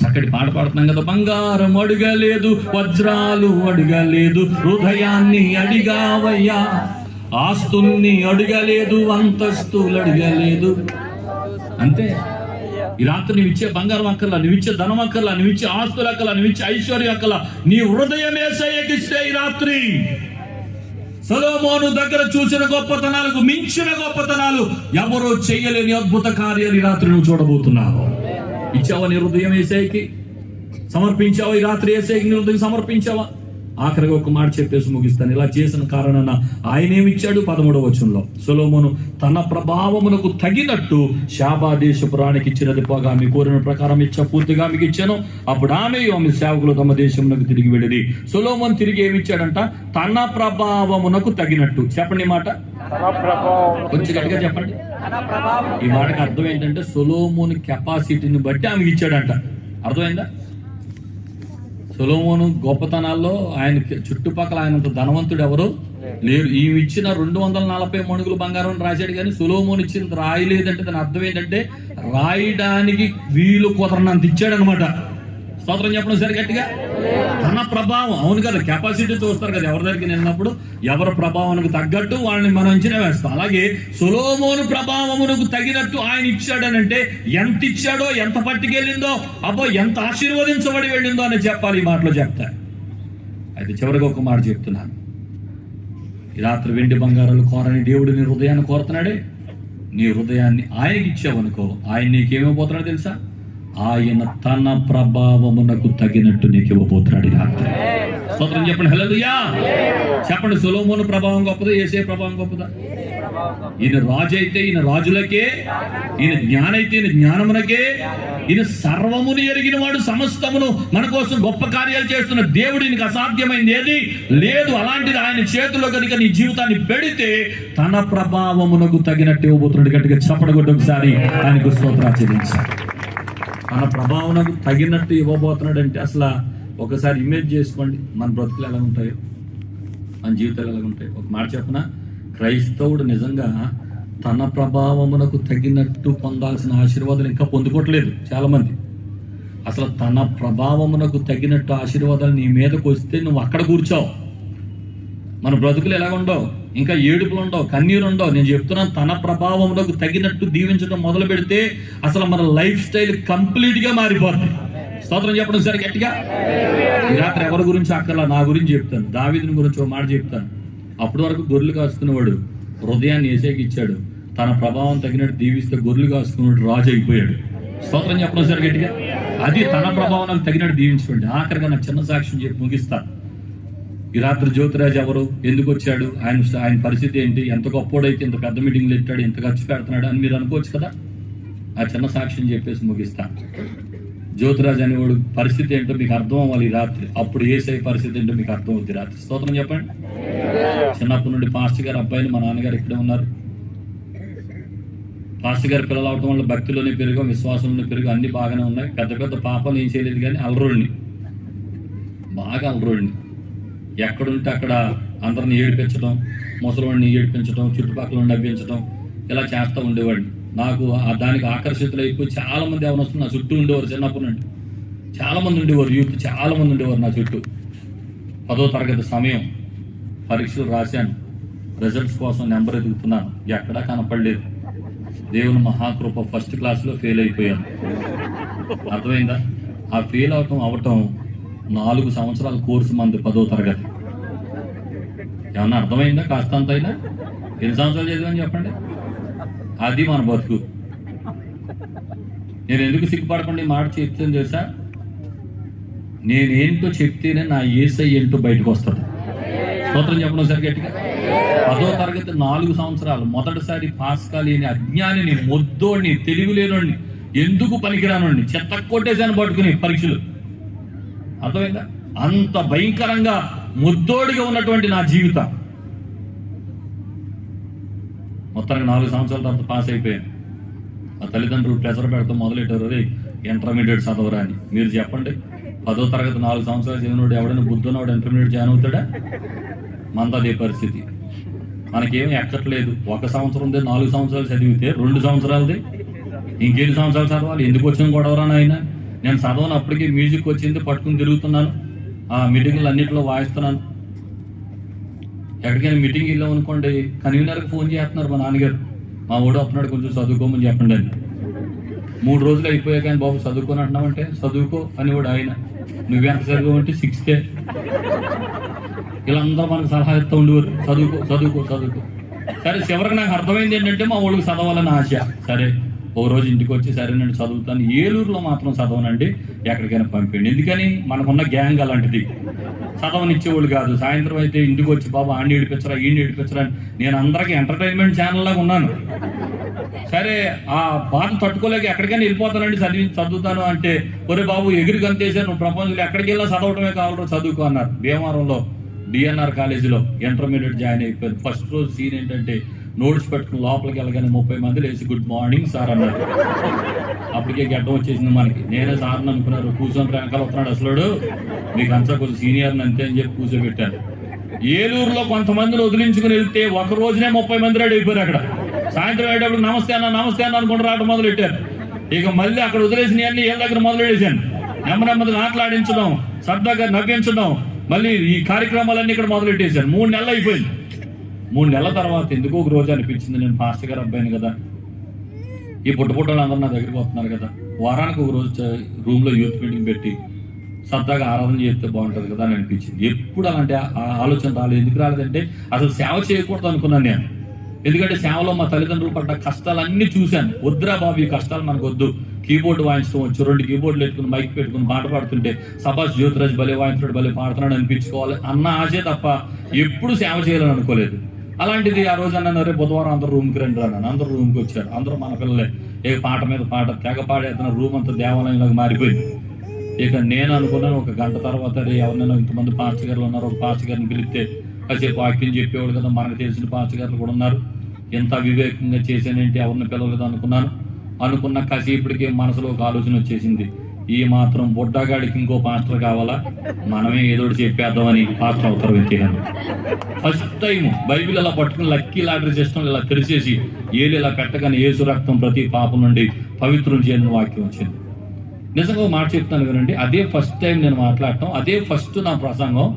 చక్కటి పాట పాడుతున్నాం కదా, బంగారం అడగలేదు, వజ్రాలు అడగలేదు, హృదయాన్ని అడిగావయ్యా, ఆస్తుల్ని అడగలేదు, అంతస్తులు అడగలేదు. అంతే. ఈ రాత్రి నువ్వు ఇచ్చే బంగారం అక్కర్లా, నువ్వు ఇచ్చే ధనం అక్కర్లా, నువ్వు ఇచ్చే ఆస్తులు అక్కర్లా, నువ్వు ఇచ్చే ఐశ్వర్యం అక్కర్లా, నీ హృదయం యేసయ్యకిస్తే ఈ రాత్రి సొలొమోను దగ్గర చూసిన గొప్పతనాలకు మించిన గొప్పతనాలు ఎవరో చేయలేని అద్భుత కార్యాలు ఈ రాత్రి నువ్వు చూడబోతున్నావు. ఇచ్చావా నీ హృదయం యేసయ్యకి? సమర్పించావా ఈ రాత్రి యేసయ్యకి నీ హృదయం సమర్పించావా? ఆఖరిగా ఒక మాట చెప్పేసి ముగిస్తాను. ఇలా చేసిన కారణాన ఆయనేమిచ్చాడు? 13వ వచనంలో సొలొమోను తన ప్రభావమునకు తగినట్టు షాబా దేశపు రాణికి ఇచ్చినది పోగా ఆమె కోరిన ప్రకారం ఇచ్చా పూర్తిగా మీకు ఇచ్చాను. అప్పుడు ఆమె సేవకులు తమ దేశమునకు తిరిగి వెళ్ళింది. సొలొమోను తిరిగి ఏమిచ్చాడంట? తన ప్రభావమునకు తగినట్టు. చెప్పండి ఈ మాట కొంచెం గట్టిగా చెప్పండి. ఈ మాటకి అర్థం ఏంటంటే సొలొమోను కెపాసిటీని బట్టి ఆమెకి ఇచ్చాడంట. అర్థమైందా? సొలొమోను గొప్పతనాల్లో ఆయన చుట్టుపక్కల ఆయనంత ధనవంతుడు ఎవరు లేరు. ఈమె ఇచ్చిన 240 మణుగులు బంగారం రాశాడు, కానీ సొలొమోను ఇచ్చిన రాయలేదంటే దాని అర్థం ఏంటంటే రాయడానికి వీలు కుదరనంత ఇచ్చాడు అనమాట. స్తోత్రం చెప్పడం సరి గట్టిగా. తన ప్రభావం, అవును కదా, కెపాసిటీ చూస్తారు కదా ఎవరి దగ్గరికి వెళ్ళినప్పుడు, ఎవరి ప్రభావానికి తగ్గట్టు వాళ్ళని మనం అంచనా వేస్తాం. అలాగే సొలొమోను ప్రభావమునకు తగినట్టు ఆయన ఇచ్చాడనంటే ఎంత ఇచ్చాడో, ఎంత పట్టుకెళ్ళిందో, అబ్బో ఎంత ఆశీర్వదించబడి వెళ్ళిందో అని చెప్పాలి. ఈ మాటలో చెప్తా. అయితే చివరిగా ఒక మాట చెప్తున్నాను. ఈ రాత్రి వెండి బంగారాలు కోరని దేవుడు నీ హృదయాన్ని కోరుతున్నాడే. నీ హృదయాన్ని ఆయనకి ఇచ్చావనుకో, ఆయన నీకేమైపోతున్నాడు తెలుసా? ఆయన తన ప్రభావమునకు తగినట్టు నీకు ఇవ్వబోతున్నాడు ఈ రాత్రి. స్తోత్రం చెప్పండి. హల్లెలూయా చెప్పండి. సొలొమోను ప్రభావం గొప్పదా, యేసయ్య ప్రభావం గొప్పదా? ఈయన రాజు అయితే ఈయన రాజులకే, ఈయన జ్ఞానైతే ఈయన జ్ఞానమునకే, ఈయన సర్వమును ఎరిగిన వాడు, సమస్తమును మన కోసం గొప్ప కార్యాలు చేస్తున్న దేవుడు, ఈయనకి అసాధ్యమైంది ఏది లేదు. అలాంటిది ఆయన చేతిలో కనుక నీ జీవితాన్ని పెడితే తన ప్రభావమునకు తగినట్టు ఇవ్వబోతున్నాడు. గట్టిగా చప్పడగొట్టు ఒకసారి ఆయనకు స్తోత్రాచరించాలి. తన ప్రభావమునకు తగినట్టు ఇవ్వబోతున్నాడు అంటే అసలు ఒకసారి ఇమేజ్ చేసుకోండి, మన బ్రతుకులు ఎలా ఉంటాయో, మన జీవితాలు ఎలా ఉంటాయి. ఒక మాట చెప్పనా, క్రైస్తవుడు నిజంగా తన ప్రభావమునకు తగినట్టు పొందాల్సిన ఆశీర్వాదాలు ఇంకా పొందుకోవట్లేదు చాలా మంది. అసలు తన ప్రభావమునకు తగినట్టు ఆశీర్వాదాలు నీ మీదకి వస్తే నువ్వు అక్కడ కూర్చోవు. మన బ్రతుకులు ఎలా ఉండవు, ఇంకా ఏడుపులు ఉండవు, కన్నీరు ఉండవు. నేను చెప్తున్నాను, తన ప్రభావమునకు తగినట్టు దీవించడం మొదలు పెడితే అసలు మన లైఫ్ స్టైల్ కంప్లీట్ గా మారిపోతుంది. స్తోత్రం చెప్పడం సరే గట్టిగా. ఈ రాత్రి ఎవరి గురించి అక్కర్లా, నా గురించి చెప్తాను. దావీదుని గురించి ఒక మాట చెప్తాను. అప్పటి వరకు గొర్రెలు కాసుకునేవాడు, హృదయాన్ని యేసయ్యకి ఇచ్చాడు. తన ప్రభావం తగినట్టు దీవిస్తే గొర్రెలు కాసుకునేవాడు రాజు అయిపోయాడు. స్తోత్రం చెప్పడం సరే గట్టిగా. అది తన ప్రభావం తగినట్టు దీవించుకోండి. ఆఖరిగా నాకు చిన్న సాక్ష్యం చెప్పి ముగిస్తాను. ఈ రాత్రి జ్యోతిరాజు ఎవరు, ఎందుకు వచ్చాడు, ఆయన పరిస్థితి ఏంటి, ఎంత గొప్పోడైతే ఇంత పెద్ద మీటింగ్లు పెట్టాడు, ఎంత ఖర్చు పెడుతున్నాడు అని మీరు అనుకోవచ్చు కదా. ఆ చిన్న సాక్ష్యం చెప్పేసి ముగిస్తాను. జ్యోతిరాజు అనేవాడు పరిస్థితి ఏంటో మీకు అర్థం అవ్వాలి ఈ రాత్రి. అప్పుడు యేసయ్య పరిస్థితి ఏంటో మీకు అర్థం అవుతుంది రాత్రి. స్తోత్రం చెప్పండి. చిన్నప్పటి నుండి పాస్టర్ గారు అబ్బాయిలు, మా నాన్నగారు ఇక్కడే ఉన్నారు. పాస్టర్ గారు పిల్లలు అవడం వల్ల భక్తిలోనే పెరుగు, విశ్వాసంలోనే పెరుగు, అన్ని బాగానే ఉన్నాయి. పెద్ద పెద్ద పాపాలు ఏం చేయలేదు, కానీ అలరోడిని, బాగా అలరోడిని. ఎక్కడుంటే అక్కడ అందరిని ఏడిపించడం, ముసలివాడిని ఏడిపించడం, చుట్టుపక్కల నవ్వించడం, ఇలా చేస్తూ ఉండేవాడిని. నాకు దానికి ఆకర్షితులైపోయి చాలా మంది ఎవరు వస్తున్నారు నా చుట్టూ ఉండేవారు. చిన్నప్పటి నుండి చాలా మంది ఉండేవారు, యూత్ చాలా మంది ఉండేవారు నా చుట్టూ. 10వ తరగతి సమయం, పరీక్షలు రాశాను, రిజల్ట్స్ కోసం నెంబర్ ఎదుగుతున్నాను, ఎక్కడా కనపడలేదు. దేవుని మహాకృప, ఫస్ట్ క్లాస్లో ఫెయిల్ అయిపోయాను. అర్థమైందా? ఆ ఫెయిల్ అవటం 4 సంవత్సరాల కోర్సు మంది 10వ తరగతి. ఏమన్నా అర్థమైందా? కాస్తంత అయినా ఎన్ని సంవత్సరాలు చదివాని చెప్పండి. అది మన బతుకు. నేను ఎందుకు సిగ్గుపడకుండా మాట చెప్తాను తెలుసా? నేనేంటో చెప్తేనే నా యేసయ్య ఏంటో బయటకు వస్తుంది. స్తోత్రం చెప్పడం సరి గట్టిగా. 10వ తరగతి 4 సంవత్సరాలు మొదటిసారి పాస్ కాలేని అజ్ఞానిని, మొద్దోడిని, తెలివిలేనోడిని, ఎందుకు పనికిరానోడిని చెత్త కొట్టేసాను పట్టుకుని పరీక్షలు. అర్థమైందా? అంత భయంకరంగా ముద్దోడిగా ఉన్నటువంటి నా జీవితం మొత్తానికి 4 సంవత్సరాల తర్వాత పాస్ అయిపోయాను. మా తల్లిదండ్రులు ప్రెషర్ పెడతాం మొదలెట్టారు, రే ఇంటర్మీడియట్ చదవరా అని. మీరు చెప్పండి, 10వ తరగతి 4 సంవత్సరాలు చదివినోడు ఎవడైనా బుద్ధున్నవాడు ఇంటర్మీడియట్ జాయిన్ అవుతాడా? మనతో అదే పరిస్థితి. మనకేమీ ఎక్కట్లేదు. 1 సంవత్సరందే 4 సంవత్సరాలు చదివితే 2 సంవత్సరాలది ఇంకెన్ని సంవత్సరాలు చదవాలి? ఎందుకు వచ్చిన గొడవరా నాయన? నేను చదవను, అప్పటికి మ్యూజిక్ వచ్చింది పట్టుకుని తిరుగుతున్నాను, ఆ మీటింగ్లు అన్నింటిలో వాయిస్తున్నాను. ఎక్కడికైనా మీటింగ్ వెళ్ళాం అనుకోండి, కన్వీనర్కి ఫోన్ చేస్తున్నారు మా నాన్నగారు, మా ఊడు వస్తున్నాడు కొంచెం చదువుకోమని చెప్పండి అని. 3 రోజులు అయిపోయాక కానీ బాబు చదువుకొని అంటున్నామంటే చదువుకో అని కూడా ఆయన, నువ్వెంత చదువుకోమంటే 6కే. వీళ్ళందరూ మనకు సలహా ఇస్తూ ఉండేవారు, చదువుకో చదువుకో చదువుకో. సరే చివరికి నాకు అర్థమైంది ఏంటంటే మా ఊళ్ళకి చదవాలని ఆశ. సరే ఒక రోజు ఇంటికి వచ్చి సరే నేను చదువుతాను, ఏలూరులో మాత్రం చదవనండి, ఎక్కడికైనా పంపించండి. ఎందుకని మనకున్న గ్యాంగ్ అలాంటిది, చదవనిచ్చేవాళ్ళు కాదు. సాయంత్రం అయితే ఇంటికి వచ్చి బాబు ఆడిని ఏడిపించరా ఈయన్ని ఏడిపించరా అని నేను అందరికీ ఎంటర్టైన్మెంట్ ఛానల్ లాగా ఉన్నాను. సరే ఆ బాధ తట్టుకోలేక ఎక్కడికైనా వెళ్ళిపోతానండి, చదువుతాను అంటే ఒరే బాబు ఎగిరి గంతేసారు, నువ్వు ప్రపంచంలో ఎక్కడికి వెళ్ళినా చదవటమే కావాలో చదువుకో అన్నారు. భీమవరంలో డిఎన్ఆర్ కాలేజీలో ఇంటర్మీడియట్ జాయిన్ అయిపోయారు. ఫస్ట్ రోజు సీన్ ఏంటంటే నోట్స్ పెట్టుకుని లోపలికి వెళ్ళగానే 30 మంది లేచి గుడ్ మార్నింగ్ సార్ అన్నారు. అప్పటికే గడ్డం వచ్చేసింది మనకి. నేనే సార్ని అనుకున్నారు, కూర్చొని వెనకాల వస్తున్నాడు అసలు, మీకు అంతా కొంచెం సీనియర్ని అంతే అని చెప్పి కూర్చోబెట్టాను. ఏలూరులో కొంతమందిని వదిలించుకుని వెళ్తే ఒక రోజునే 30 మంది రెడీ అయిపోయారు. అక్కడ సాయంత్రం అయ్యేటప్పుడు నమస్తే అన్న అనుకుంటూ రావడం మొదలు పెట్టారు. ఇక మళ్ళీ అక్కడ వదిలేసిన అన్ని ఏళ్ళ దగ్గర మొదలు పెట్టేశాను. నెమ్మదిగా ఆటలాడించడం, సరదాగా నవ్వించడం, మళ్ళీ ఈ కార్యక్రమాలన్నీ ఇక్కడ మొదలు పెట్టేశాను. 3 నెలలు అయిపోయింది. 3 నెలల తర్వాత ఎందుకో ఒక రోజు అనిపించింది, నేను పాస్టర్ గారు అబ్బాయిని కదా, ఈ పుట్టపుట్టలు అందరూ నా దగ్గరికి వస్తున్నారు కదా, వారానికి ఒక రోజు రూమ్లో యూత్ మీటింగ్ పెట్టి సరదాగా ఆరాధన చేస్తే బాగుంటుంది కదా అని అనిపించింది. ఎప్పుడు అలాంటి ఆలోచన రాలేదు. ఎందుకు రాలేదంటే అసలు సేవ చేయకూడదు అనుకున్నాను నేను. ఎందుకంటే సేవలో మా తల్లిదండ్రులు పడ్డ కష్టాలన్నీ చూశాను. వద్దురా బాబు ఈ కష్టాలు మనకు వద్దు, కీబోర్డ్ వాయించడం వచ్చు, 2 కీబోర్డులు పెట్టుకుని మైక్ పెట్టుకుని పాట పాడుతుంటే సభాష్ జ్యోతిరాజ్ భలే వాయించుడు భలే పాడుతున్నాడు అనిపించుకోవాలి అన్న ఆశే తప్ప ఎప్పుడు సేవ చేయాలని అనుకోలేదు. అలాంటిది ఆ రోజు అన్న రేపు బుధవారం అందరూ రూమ్కి రండి రాను, అందరూ రూమ్కి వచ్చారు. అందరూ మన పిల్లలే, ఏ పాట మీద పాట తెగ పాడేస్తున్న రూమ్ అంతా దేవాలయంలోకి మారిపోయింది. ఇక నేను అనుకున్నాను ఒక గంట తర్వాత ఎవరినైనా ఇంతమంది పాస్టర్ గారులు ఉన్నారు, ఒక పాస్టర్ గారిని పిలిస్తే కాసేపు వాక్యం చెప్పేవాడు కదా, మనకు తెలిసిన పాస్టర్ గారులు కూడా ఉన్నారు, ఎంత అవివేకంగా చేశానేంటి ఎవరిని పిలవలేదు అనుకున్న కాసేపటికి మనసులో ఒక ఆలోచన వచ్చేసింది, ఈ మాత్రం బుడ్డగాడికి ఇంకో పాస్టర్ కావాలా, మనమే ఏదో చెప్పేద్దామని పాస్టర్ అవుతారు వ్యక్తిగాను. ఫస్ట్ టైం బైబిల్ అలా పట్టుకుని లక్కీ లాటరీ సిస్టమ్ ఇలా తెరిచేసి ఏలు ఇలా పెట్టగానే యేసు రక్తం ప్రతి పాపం నుండి పవిత్రం చేయని వాక్యం వచ్చింది. నిజంగా మాట చెప్తాను కదండి, అదే ఫస్ట్ టైం నేను మాట్లాడటం, అదే ఫస్ట్ నా ప్రసంగం.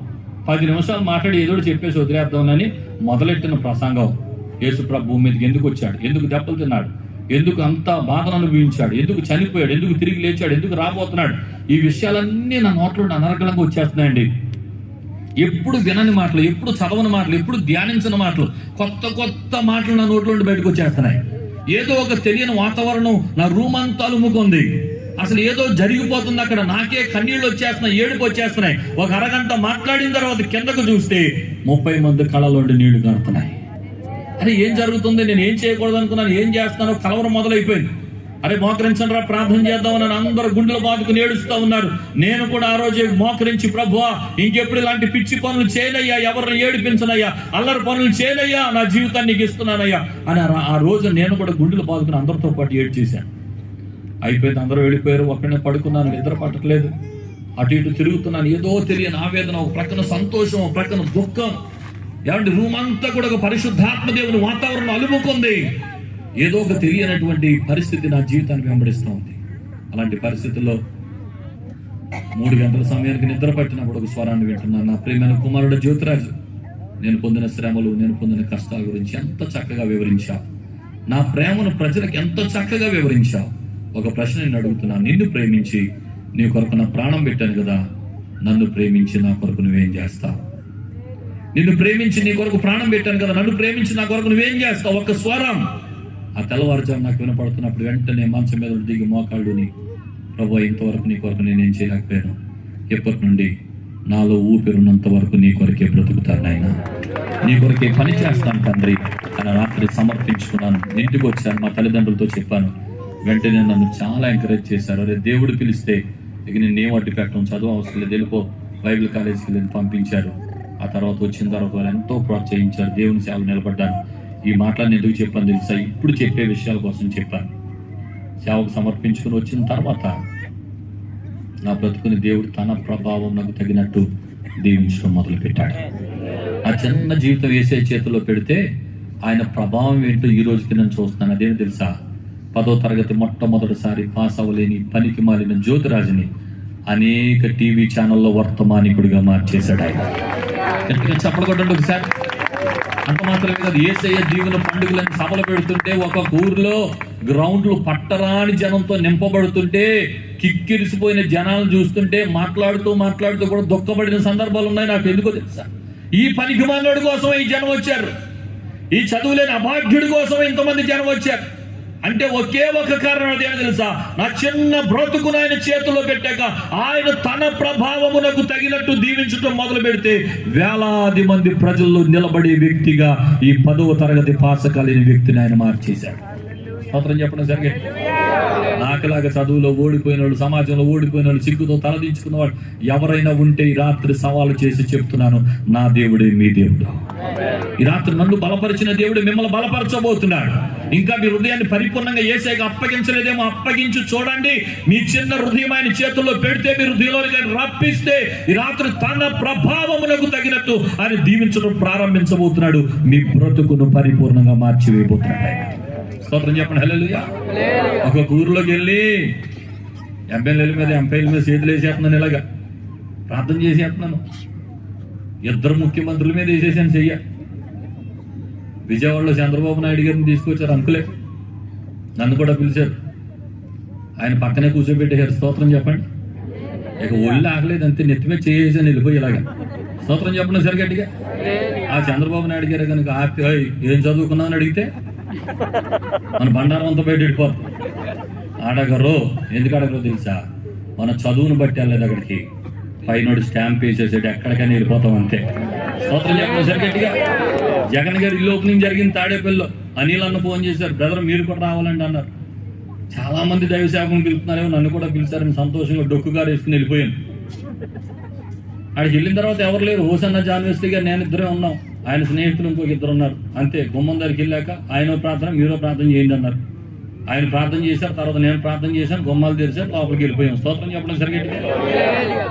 10 నిమిషాలు మాట్లాడి ఏదో చెప్పేసి వదిలేద్దామని మొదలెట్టిన ప్రసంగం. యేసు ప్రభు భూమి మీదకి ఎందుకు వచ్చాడు, ఎందుకు దెబ్బలు తిన్నాడు, ఎందుకు అంత బాధను అనుభవించాడు, ఎందుకు చనిపోయాడు, ఎందుకు తిరిగి లేచాడు, ఎందుకు రాబోతున్నాడు, ఈ విషయాలన్నీ నా నోట్లో అనర్గళంగా వచ్చేస్తున్నాయండి. ఎప్పుడు వినని మాటలు, ఎప్పుడు చదవని మాటలు, ఎప్పుడు ధ్యానించిన మాటలు, కొత్త మాటలు నా నోట్లో నుండి బయటకు వచ్చేస్తున్నాయి. ఏదో ఒక తెలియని వాతావరణం నా రూమ్ అంతా అలుముకుంది. అసలు ఏదో జరిగిపోతుంది అక్కడ, నాకే కన్నీళ్ళు వచ్చేస్తున్నాయి, ఏడుపు వచ్చేస్తున్నాయి. ఒక అరగంట మాట్లాడిన తర్వాత కిందకు చూస్తే 30 మంది కళ్ళలోండి నీళ్లు కారుతున్నాయి. అరే ఏం జరుగుతుంది, నేను ఏం చేయకూడదు అనుకున్నాను, ఏం చేస్తున్నానో కలవరం మొదలైపోయింది. అరే మోకరించండి రా, ప్రార్థన చేద్దామని అందరూ గుండెలు బాదుకుని ఏడుస్తూ ఉన్నారు. నేను కూడా ఆ రోజు మోకరించి, ప్రభువా ఇంకెప్పుడు ఇలాంటి పిచ్చి పనులు చేయనయ్యా, ఎవరిని ఏడిపించనయ్యా, అల్లరి పనులు చేయనయ్యా, నా జీవితాన్ని నీకు ఇస్తున్నానయ్యా అని ఆ రోజు నేను కూడా గుండెలు బాదుకుని అందరితో పాటు ఏడ్చేశాను. అయిపోయింది, అందరూ వెళ్ళిపోయారు, ఒక్కడనే పడుకున్నాను, నిద్ర పట్టట్లేదు, అటు ఇటు తిరుగుతున్నాను. ఏదో తెలియని ఆవేదన, ఒక ప్రక్కన సంతోషం, ఒక ప్రక్కన దుఃఖం. ఏమంటే రూమ్ అంతా కూడా ఒక పరిశుద్ధాత్మ దేవుని వాతావరణం అలుముకుంది. ఏదో ఒక తెలియనటువంటి పరిస్థితి నా జీవితాన్ని వెంబడిస్తూ ఉంది. అలాంటి పరిస్థితుల్లో 3 గంటల సమయానికి నిద్ర పట్టినప్పుడు ఒక స్వరాన్ని వింటున్నాను. నా ప్రియమైన కుమారుడు జ్యోతిరాజు, నేను పొందిన శ్రమలు, నేను పొందిన కష్టాల గురించి ఎంత చక్కగా వివరించావు, నా ప్రేమను ప్రజలకు ఎంత చక్కగా వివరించావు. ఒక ప్రశ్న నేను అడుగుతున్నాను, నిన్ను ప్రేమించి నీ కొరకు నా ప్రాణం పెట్టాను కదా, నన్ను ప్రేమించి నా కొరకు నువ్వేం చేస్తావు? నిన్ను ప్రేమించి నీ కొరకు ప్రాణం పెట్టాను కదా, నన్ను ప్రేమించి నా కొరకు నువ్వేం చేస్తావు? ఒక స్వరం ఆ తెల్లవారుజాము నాకు వినపడుతున్నప్పుడు వెంటనే మంచం మీద దిగి మోకాళ్ళుని, ప్రభు ఇంతవరకు నీ కొరకు నేనేం చేయలేకపోయాను, ఎప్పటి నుండి నాలో ఊపిరున్నంత వరకు నీ కొరకే బ్రతుకుతాను నాయన, నీ కొరకే పని చేస్తాను తండ్రి అని రాత్రి సమర్పించుకున్నాను. ఇంటికి వచ్చాను, మా తల్లిదండ్రులతో చెప్పాను. వెంటనే నన్ను చాలా ఎంకరేజ్ చేశారు. అరే దేవుడు పిలిస్తే ఇక నేనేం అడ్డు పెట్టడం, చదువు అవసరం లేదు, వెళ్ళిపో, బైబిల్ కాలేజీకి వెళ్ళి పంపించారు. ఆ తర్వాత వచ్చిన తర్వాత వాళ్ళు ఎంతో ప్రోత్సహించారు. దేవుని సేవలు నిలబడ్డాను. ఈ మాటలను ఎందుకు చెప్పాను తెలుసా? ఇప్పుడు చెప్పే విషయాల కోసం చెప్పాను. సేవకు సమర్పించుకుని వచ్చిన తర్వాత నా బ్రతుకుని దేవుడు తన ప్రభావం నాకు తగినట్టు దీవించడం మొదలుపెట్టాడు. ఆ చిన్న జీవితం వేసే చేతిలో పెడితే ఆయన ప్రభావం ఏంటో ఈ రోజుకి నేను చూస్తున్నాను. అదేంటి తెలుసా? 10వ తరగతి మొట్టమొదటిసారి పాస్ అవ్వలేని పనికి మాలిన జ్యోతిరాజుని అనేక టీవీ ఛానల్లో వర్తమానికుడిగా మార్చేశాడు ఆయన. గట్టిగా చప్పట్లు కొట్టండి ఒకసారి. అంత మాత్రమే కాదు, యేసయ్య దీవెన పండుగలను సభలు పెడుతుంటే ఒక ఊర్లో గ్రౌండ్లు పట్టరాని జనంతో నింపబడుతుంటే కిక్కిరిసిపోయిన జనాలను చూస్తుంటే మాట్లాడుతూ కూడా దుఃఖపడిన సందర్భాలు ఉన్నాయి. నాకు ఎందుకో తెలుసా, ఈ పనికి మాలోడి కోసం ఈ జనం వచ్చారు, ఈ చదువులేని అభాగ్యుడి కోసం ఇంతమంది జనం వచ్చారు. అంటే ఒకే ఒక కారణం అదేమో తెలుసా, నా చిన్న బ్రతుకును ఆయన చేతిలో పెట్టాక ఆయన తన ప్రభావమునకు తగినట్టు దీవించడం మొదలు పెడితే వేలాది మంది ప్రజల్లో నిలబడే వ్యక్తిగా ఈ 10వ తరగతి పాస్ కాలేని వ్యక్తిని ఆయన మార్చేశాడు. స్తోత్రం చెప్పడం జరిగింది. నాకులాగా చదువులో ఓడిపోయిన వాళ్ళు, సమాజంలో ఓడిపోయిన వాళ్ళు, సిగ్గుతో తలదించుకున్న వాళ్ళు ఎవరైనా ఉంటే ఈ రాత్రి సవాలు చేసి చెప్తున్నాను, నా దేవుడే మీ దేవుడు. ఈ రాత్రి నన్ను బలపరిచిన దేవుడు మిమ్మల్ని బలపరచబోతున్నాడు. ఇంకా మీ హృదయాన్ని పరిపూర్ణంగా యేసయ్యకి అప్పగించలేదేమో, అప్పగించి చూడండి. మీ చిన్న హృదయం ఆయన చేతుల్లో పెడితే, మీ హృదయంలోకి ఆయన రప్పిస్తే ఈ రాత్రి తన ప్రభావమునకు తగినట్టు ఆయన దీవించడం ప్రారంభించబోతున్నాడు. మీ బ్రతుకును పరిపూర్ణంగా మార్చివేయబోతున్నాడు ఆయన. స్తోత్రం చెప్పండి. హల్లెలూయా. ఒక ఊరిలోకి వెళ్ళి ఎమ్మెల్యేల మీద ఎంపీల మీద చేతులు వేసేస్తున్నాను, ఇలాగా ప్రార్థన చేసేస్తున్నాను. 2 ముఖ్యమంత్రుల మీద వేసేసాను చెయ్య. విజయవాడలో చంద్రబాబు నాయుడు గారిని తీసుకొచ్చారు, అంకులే నన్ను కూడా పిలిచారు. ఆయన పక్కనే కూర్చోబెట్టేశారు. స్తోత్రం చెప్పండి. ఇక ఒళ్ళు ఆగలేదు, అంతే నెత్తి మీద చేసేసాను వెళ్ళిపోయి ఇలాగా. స్తోత్రం చెప్పండి సరి గట్టిగా. ఆ చంద్రబాబు నాయుడు గారు కనుక ఏం చదువుకున్నామని అడిగితే మన బండారం అంతా బయట వెళ్ళిపోతుంది. అడగరు. ఎందుకు అడగరు తెలుసా, మన చదువును బట్టి వెళ్ళలేదు అక్కడికి. పైనోడు స్టాంప్ వేసేసాడు, ఎక్కడికైనా వెళ్ళిపోతాం అంతే. స్తోత్రం చెప్పండి సరి గట్టిగా. జగన్ గారి ఇల్లు ఓపెనింగ్ జరిగింది తాడేపల్లిలో. అనిల్ అన్న ఫోన్ చేశారు, బ్రదర్ మీరు కూడా రావాలండి అన్నారు. చాలా మంది దైవ సేవకులను పిలుస్తున్నారేమో, నన్ను కూడా పిలిచారని సంతోషంగా డొక్కుగారు వేసుకుని వెళ్ళిపోయాను. అక్కడికి వెళ్ళిన తర్వాత ఎవరు లేరు. హోసన్న జాన్వేస్తి గారు నేను ఇద్దరే ఉన్నాం. ఆయన స్నేహితులు ఇంకొక 2 ఉన్నారు అంతే. గుమ్మం దగ్గరికి వెళ్ళాక ఆయన ప్రార్థన, మీరో ప్రార్థన చేయండి అన్నారు. ఆయన ప్రార్థన చేశారు, తర్వాత నేను ప్రార్థన చేశాను. గుమ్మాలు తెరిచారు, లోపలికి వెళ్ళిపోయాం. స్తోత్రం చెప్పడం సరిగట్టిగా.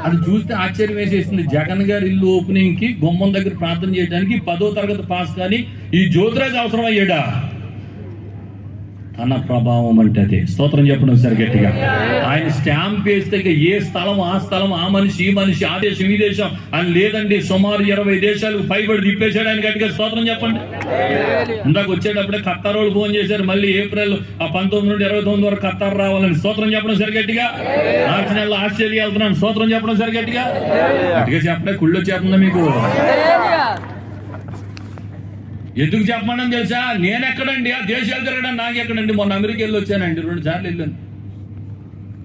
అది చూస్తే ఆశ్చర్యం వేసేసింది. జగన్ గారి ఇల్లు ఓపెనింగ్ కి గుమ్మం దగ్గర ప్రార్థన చేయడానికి 10వ తరగతి పాస్ కానీ ఈ జ్యోతిరాజు అవసరం అయ్యాడా? తన ప్రభావం అంటే అదే. స్తోత్రం చెప్పడం సరిగట్టిగా. ఆయన స్టాంప్ వేస్తే ఏ స్థలం ఆ స్థలం, ఆ మనిషి ఈ మనిషి, ఆ దేశం ఈ దేశం అని లేదండి. సుమారు 20 దేశాలు పైబడి తిప్పేశాడు ఆయన. గట్టిగా స్తోత్రం చెప్పండి. ఇందాక వచ్చేటప్పుడే ఖత్తార్ వాళ్ళు ఫోన్ చేశారు, మళ్ళీ ఏప్రిల్ 19 నుండి 29 వరకు ఖత్తార్ రావాలని. స్తోత్రం చెప్పడం సరిగట్టిగా. మార్చి నెలలో ఆస్ట్రేలియా వెళ్తున్నాను. స్తోత్రం చెప్పడం సరిగట్టిగా. గట్టిగా చెప్పడే కుళ్ళు వచ్చేస్తుందా మీకు? ఎందుకు చెప్పమని తెలుసా, నేను ఎక్కడండి ఆ దేశాలు తిరగడం నాకు ఎక్కడండి. మొన్న అమెరికా వెళ్ళి వచ్చానండి, 2 సార్లు వెళ్ళాను.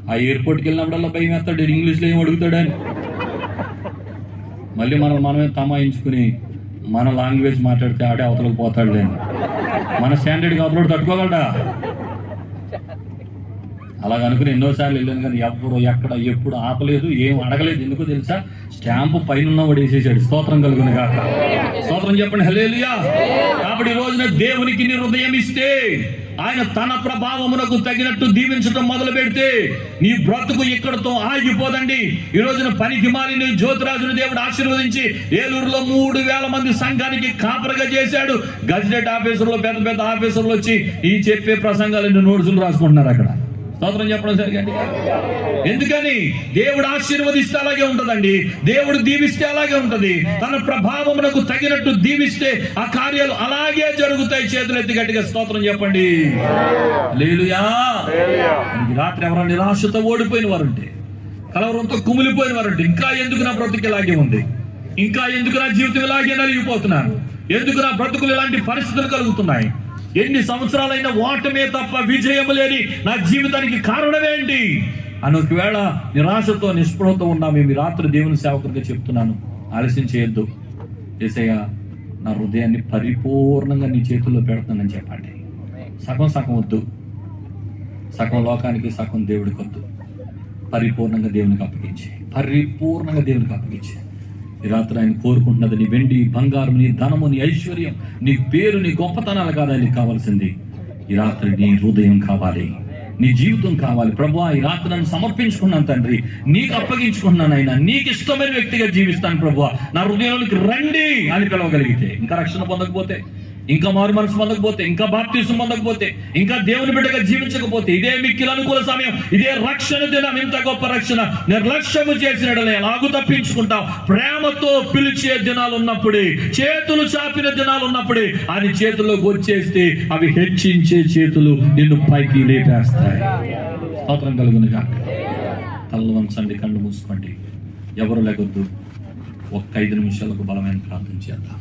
ఆ ఎయిర్పోర్ట్కి వెళ్ళినప్పుడల్లా భయం వేస్తాడు, ఇంగ్లీష్లో ఏం అడుగుతాడని. మళ్ళీ మనమే తమాయించుకుని మన లాంగ్వేజ్ మాట్లాడితే ఆడే అవతలకు పోతాడు లేని. మన స్టాండర్డ్కి అవతలోడు తట్టుకోగలడా? అలాగనుకుని ఎన్నోసార్లు వెళ్ళాను, కానీ ఎప్పుడు ఎక్కడ ఎప్పుడు ఆపలేదు, ఏం అడగలేదు. ఎందుకో తెలుసా, స్టాంపు పైన వాడు వేసేసాడు. స్తోత్రం కలుగును గాక. స్తోత్రం చెప్పండి. హల్లెలూయా. కాబట్టి ఈ రోజున దేవునికి నీ హృదయం ఇస్తే ఆయన తన ప్రభావమునకు తగినట్టు దీవించడం మొదలు పెడితే నీ బ్రతుకు ఇక్కడతో ఆగిపోదండి. ఈ రోజున పనికి మాలిన జ్యోతిరాజును దేవుడు ఆశీర్వదించి ఏలూరులో 3000 మంది సంఘానికి కాపరిగా చేశాడు. గజెట్ ఆఫీసర్లో పెద్ద పెద్ద ఆఫీసర్లు వచ్చి ఈ చెప్పే ప్రసంగాలు నోట్సులు రాసుకుంటున్నారు అక్కడ. స్తోత్రం చెప్పడం సరిగండి. ఎందుకని? దేవుడు ఆశీర్వదిస్తే అలాగే ఉంటదండి, దేవుడు దీవిస్తే అలాగే ఉంటది. తన ప్రభావమునకు తగినట్టు దీవిస్తే ఆ కార్యాలు అలాగే జరుగుతాయి. చేతులు ఎత్తి గట్టిగా స్తోత్రం చెప్పండి. హల్లెలూయా. రాత్రి ఎవరైనా నిరాశతో ఓడిపోయిన వారుంటే, కలవరంతో కుమిలిపోయిన వారుంటే, ఇంకా ఎందుకు నా బ్రతుకు ఇలాగే ఉంది, ఇంకా ఎందుకు నా జీవితం ఇలాగే నలిగిపోతున్నాను, ఎందుకు నా బ్రతుకులు ఇలాంటి పరిస్థితులు కలుగుతున్నాయి, ఎన్ని సంవత్సరాలైనా ఓటమే తప్ప విజయం లేని నా జీవితానికి కారణమేంటి అని ఒకవేళ నిరాశతో నిస్పృహతో ఉన్నా మేము రాత్రి దేవుని సేవకుడిగా చెప్తున్నాను, ఆలస్యం చేయొద్దు. యేసయ్య నా హృదయాన్ని పరిపూర్ణంగా నీ చేతుల్లో పెడుతున్నానని చెప్పండి. సగం వద్దు, సగం లోకానికి సగం దేవుడికి వద్దు. పరిపూర్ణంగా దేవునికి అప్పగించి, పరిపూర్ణంగా దేవునికి అప్పగించి ఈ రాత్రి ఆయన కోరుకుంటున్నది నీ వెండి బంగారం, నీ ధనము, నీ ఐశ్వర్యం, నీ పేరు, నీ గొప్పతనాలు కాదు ఆయనకి కావాల్సింది. ఈ రాత్రి నీ హృదయం కావాలి, నీ జీవితం కావాలి. ప్రభువా ఈ రాత్రి నన్ను సమర్పించుకున్నాను తండ్రి, నీకు అప్పగించుకున్నాను అయినా, నీకు ఇష్టమైన వ్యక్తిగా జీవిస్తాను ప్రభువా, నా హృదయంలోకి రండి అని పిలవగలిగితే. ఇంకా రక్షణ పొందకపోతే ఇంకా మారు మనసు పొందకపోతే, ఇంకా బాప్తిసం పొందకపోతే, ఇంకా దేవుని బిడ్డగా జీవించకపోతే, ఇదే మిక్కిలి అనుకూల సమయం, ఇదే రక్షణ దినం, ఇంత గొప్ప రక్షణ నిర్లక్ష్యము చేసినట్లే ఎలాగూ తప్పించుకుంటాం. ప్రేమతో పిలిచే దినాలు ఉన్నప్పుడే, చేతులు చాపిన దినాలు ఉన్నప్పుడే ఆయన చేతుల్లోకి వచ్చేస్తే అవి హెచ్చించే చేతులు నిన్ను పైకి లేపేస్తాయి. స్తోత్రం కలుగును గాక. కళ్ళు వంచండి, కళ్ళు మూసుకోండి, ఎవరు లేకొద్దు. ఒక్క 5 నిమిషాలకు బలమైన ప్రార్థన చేద్దాం.